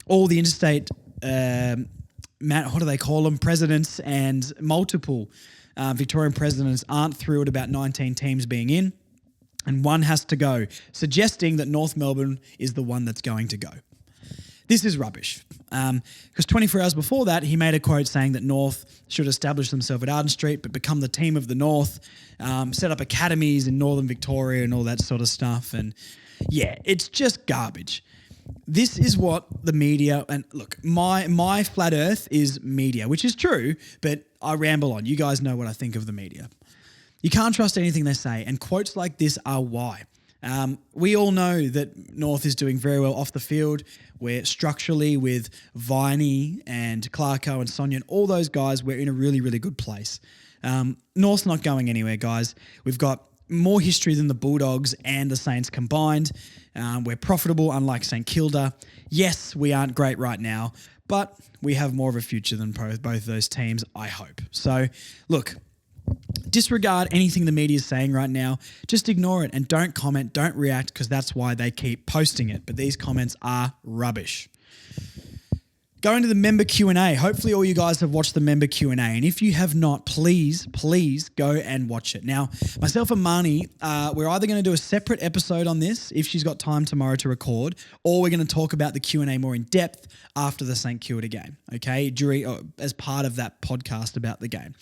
all the interstate, what do they call them, presidents and multiple Victorian presidents aren't through at about 19 teams being in. And one has to go, suggesting that North Melbourne is the one that's going to go. This is rubbish. Because 24 hours before that, he made a quote saying that North should establish themselves at Arden Street, but become the team of the North, set up academies in Northern Victoria and all that sort of stuff. And yeah, it's just garbage. This is what the media, and look, my flat earth is media, which is true, but I ramble on. You guys know what I think of the media. You can't trust anything they say, and quotes like this are why. We all know that North is doing very well off the field. We're structurally with Viney and Clarko and Sonia and all those guys, we're in a really, really good place. North's not going anywhere, guys. We've got more history than the Bulldogs and the Saints combined. We're profitable, unlike St Kilda. Yes, we aren't great right now, but we have more of a future than both those teams, I hope. So, look, disregard anything the media is saying right now. Just ignore it and don't comment, don't react, because that's why they keep posting it. But these comments are rubbish. Going to the member Q&A. Hopefully all you guys have watched the member Q&A. And if you have not, please go and watch it. Now, myself and Marnie, we're either going to do a separate episode on this, if she's got time tomorrow to record, or we're going to talk about the Q&A more in depth after the St Kilda game, okay, as part of that podcast about the game.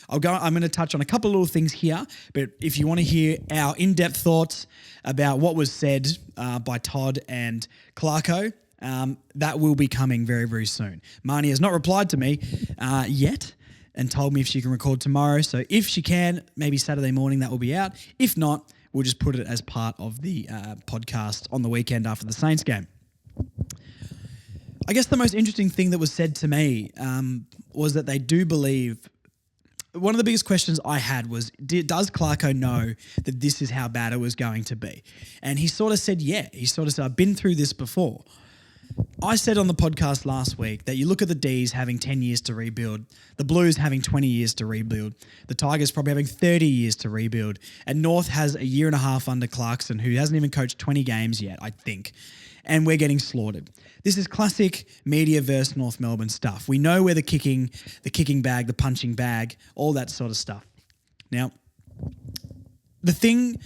I'm going to touch on a couple of little things here, but if you want to hear our in-depth thoughts about what was said by Todd and Clarko, that will be coming very, very soon. Marnie has not replied to me yet and told me if she can record tomorrow. So if she can, maybe Saturday morning, that will be out. If not, we'll just put it as part of the podcast on the weekend after the Saints game. I guess the most interesting thing that was said to me was that they do believe. One of the biggest questions I had was, does Clarko know that this is how bad it was going to be? And he sort of said, yeah. He sort of said, I've been through this before. I said on the podcast last week that you look at the D's having 10 years to rebuild, the Blues having 20 years to rebuild, the Tigers probably having 30 years to rebuild, and North has a year and a half under Clarkson, who hasn't even coached 20 games yet, I think, and we're getting slaughtered. This is classic media versus North Melbourne stuff. We know where the kicking bag, the punching bag, all that sort of stuff. Now, the thing,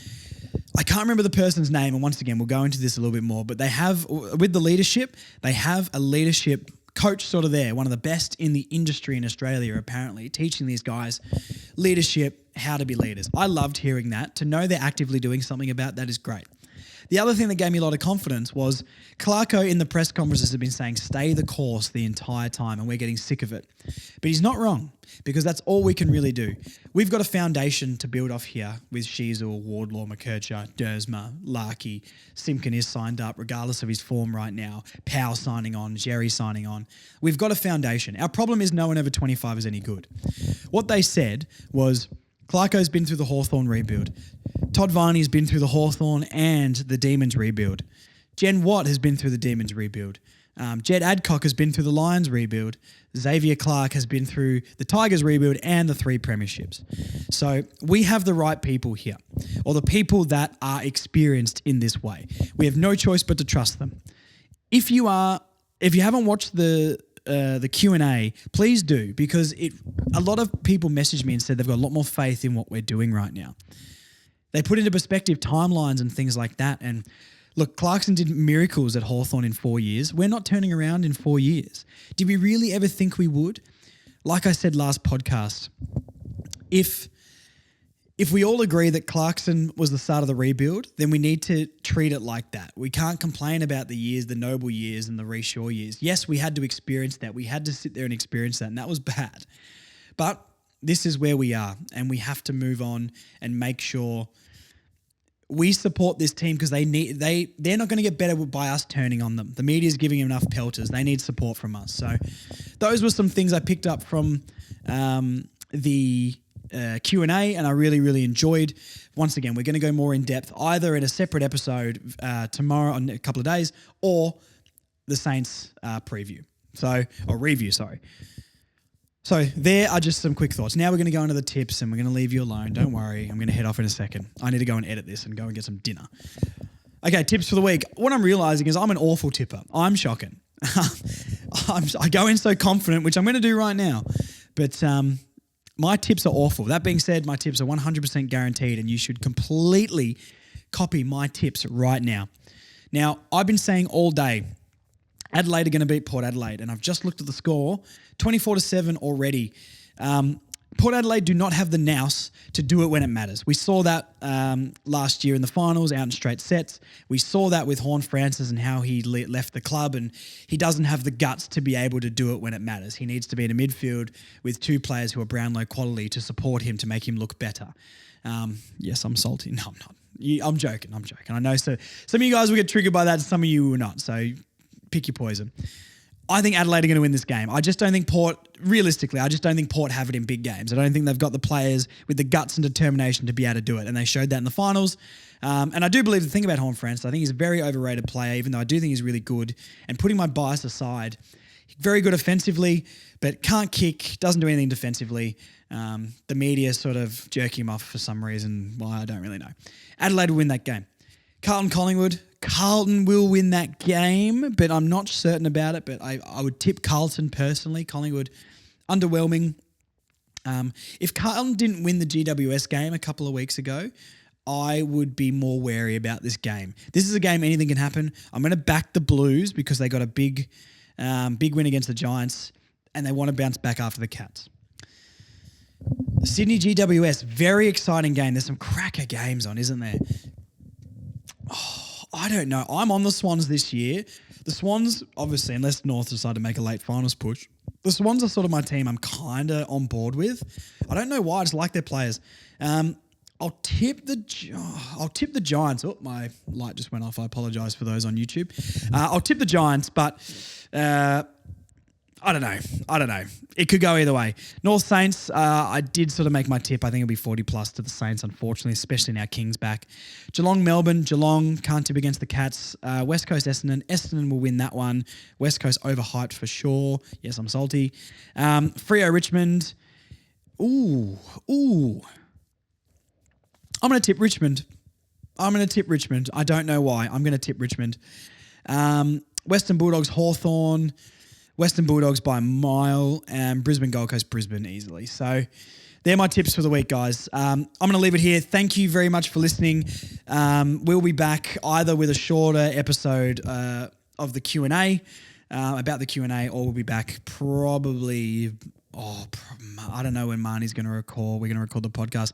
I can't remember the person's name, and once again, we'll go into this a little bit more, but they have, with the leadership, they have a leadership coach sort of there, one of the best in the industry in Australia, apparently, teaching these guys leadership, how to be leaders. I loved hearing that. To know they're actively doing something about that is great. The other thing that gave me a lot of confidence was Clarko in the press conferences have been saying, stay the course the entire time, and we're getting sick of it. But he's not wrong, because that's all we can really do. We've got a foundation to build off here with Sheasel, Wardlaw, McKercher, Dersma, Larkey. Simpkin is signed up, regardless of his form right now. Powell signing on, Jerry signing on. We've got a foundation. Our problem is no one over 25 is any good. What they said was, Clarko's been through the Hawthorn rebuild. Todd Viney's been through the Hawthorn and the Demons rebuild. Jen Watt has been through the Demons rebuild. Jed Adcock has been through the Lions rebuild. Xavier Clark has been through the Tigers rebuild and the 3 premierships. So we have the right people here, or the people that are experienced in this way. We have no choice but to trust them. If you haven't watched the Q&A, please do, because a lot of people messaged me and said they've got a lot more faith in what we're doing right now. They put into perspective timelines and things like that. And look, Clarkson did miracles at Hawthorn in 4 years. We're not turning around in 4 years. Did we really ever think we would? Like I said last podcast, if we all agree that Clarkson was the start of the rebuild, then we need to treat it like that. We can't complain about the years, the Noble years and the Ree Shaw years. Yes, we had to experience that. We had to sit there and experience that, and that was bad. But this is where we are, and we have to move on and make sure we support this team, because they're not going to get better by us turning on them. The media is giving them enough pelters. They need support from us. So those were some things I picked up from the Q&A, and I really, really enjoyed. Once again, we're going to go more in depth either in a separate episode tomorrow in a couple of days, or the Saints review. So there are just some quick thoughts. Now we're going to go into the tips, and we're going to leave you alone. Don't worry. I'm going to head off in a second. I need to go and edit this and go and get some dinner. Okay, tips for the week. What I'm realizing is I'm an awful tipper. I'm shocking. I go in so confident, which I'm going to do right now. But my tips are awful. That being said, my tips are 100% guaranteed, and you should completely copy my tips right now. Now, I've been saying all day, Adelaide are going to beat Port Adelaide, and I've just looked at the score, 24-7 already. Port Adelaide do not have the nous to do it when it matters. We saw that last year in the finals, out in straight sets. We saw that with Horne-Francis and how he left the club, and he doesn't have the guts to be able to do it when it matters. He needs to be in a midfield with 2 players who are Brownlow quality to support him, to make him look better. Yes, I'm salty. No, I'm not. I'm joking. I know some of you guys will get triggered by that, some of you will not. So pick your poison. I think Adelaide are going to win this game. I just don't think Port have it in big games. I don't think they've got the players with the guts and determination to be able to do it, and they showed that in the finals. And I do believe the thing about Horne-Francis, I think he's a very overrated player, even though I do think he's really good. And putting my bias aside, very good offensively, but can't kick, doesn't do anything defensively. The media sort of jerk him off for some reason. Well, I don't really know. Adelaide will win that game. Carlton-Collingwood. Carlton will win that game, but I'm not certain about it. But I would tip Carlton personally. Collingwood, underwhelming. If Carlton didn't win the GWS game a couple of weeks ago, I would be more wary about this game. This is a game anything can happen. I'm going to back the Blues because they got a big win against the Giants, and they want to bounce back after the Cats. Sydney GWS, very exciting game. There's some cracker games on, isn't there? I don't know. I'm on the Swans this year. The Swans, obviously, unless North decide to make a late finals push, the Swans are sort of my team I'm kind of on board with. I don't know why. I just like their players. I'll tip the Giants. Oh, my light just went off. I apologise for those on YouTube. I'll tip the Giants, but I don't know. It could go either way. North Saints, I did sort of make my tip. I think it'll be 40 plus to the Saints, unfortunately, especially now King's back. Geelong, Melbourne. Geelong can't tip against the Cats. West Coast, Essendon. Essendon will win that one. West Coast overhyped for sure. Yes, I'm salty. Freo, Richmond. Ooh. I'm going to tip Richmond. I don't know why. I'm going to tip Richmond. Western Bulldogs, Hawthorn. Western Bulldogs by a mile, and Brisbane Gold Coast, Brisbane easily. So they're my tips for the week, guys. I'm going to leave it here. Thank you very much for listening. We'll be back either with a shorter episode of the Q&A, about the Q&A, or we'll be back probably, I don't know when Marnie's going to record. We're going to record the podcast.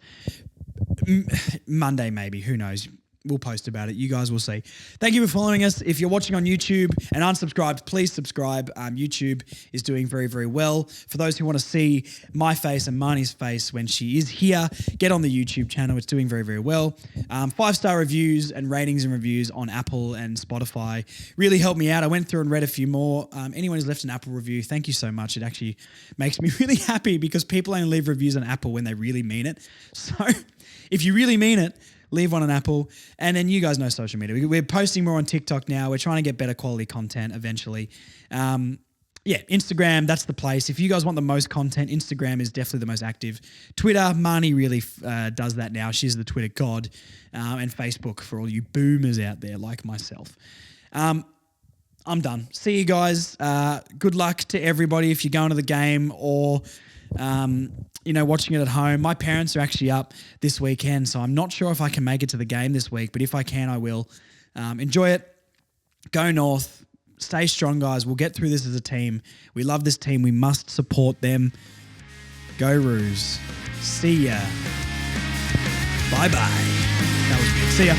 Monday maybe, who knows. We'll post about it. You guys will see. Thank you for following us. If you're watching on YouTube and unsubscribed, please subscribe. YouTube is doing very, very well. For those who want to see my face and Marnie's face when she is here, get on the YouTube channel. It's doing very, very well. 5-star reviews and ratings and reviews on Apple and Spotify really helped me out. I went through and read a few more. Anyone who's left an Apple review, thank you so much. It actually makes me really happy because people only leave reviews on Apple when they really mean it. So if you really mean it, leave one on Apple. And then you guys know social media. We're posting more on TikTok now. We're trying to get better quality content eventually. Yeah, Instagram, that's the place. If you guys want the most content, Instagram is definitely the most active. Twitter, Marnie really does that now. She's the Twitter god. And Facebook for all you boomers out there like myself. I'm done. See you guys. Good luck to everybody if you're going to the game or, watching it at home. My parents are actually up this weekend, so I'm not sure if I can make it to the game this week, but if I can, I will. Enjoy it. Go North. Stay strong, guys. We'll get through this as a team. We love this team. We must support them. Go Roos. See ya. Bye-bye. That was good. See ya.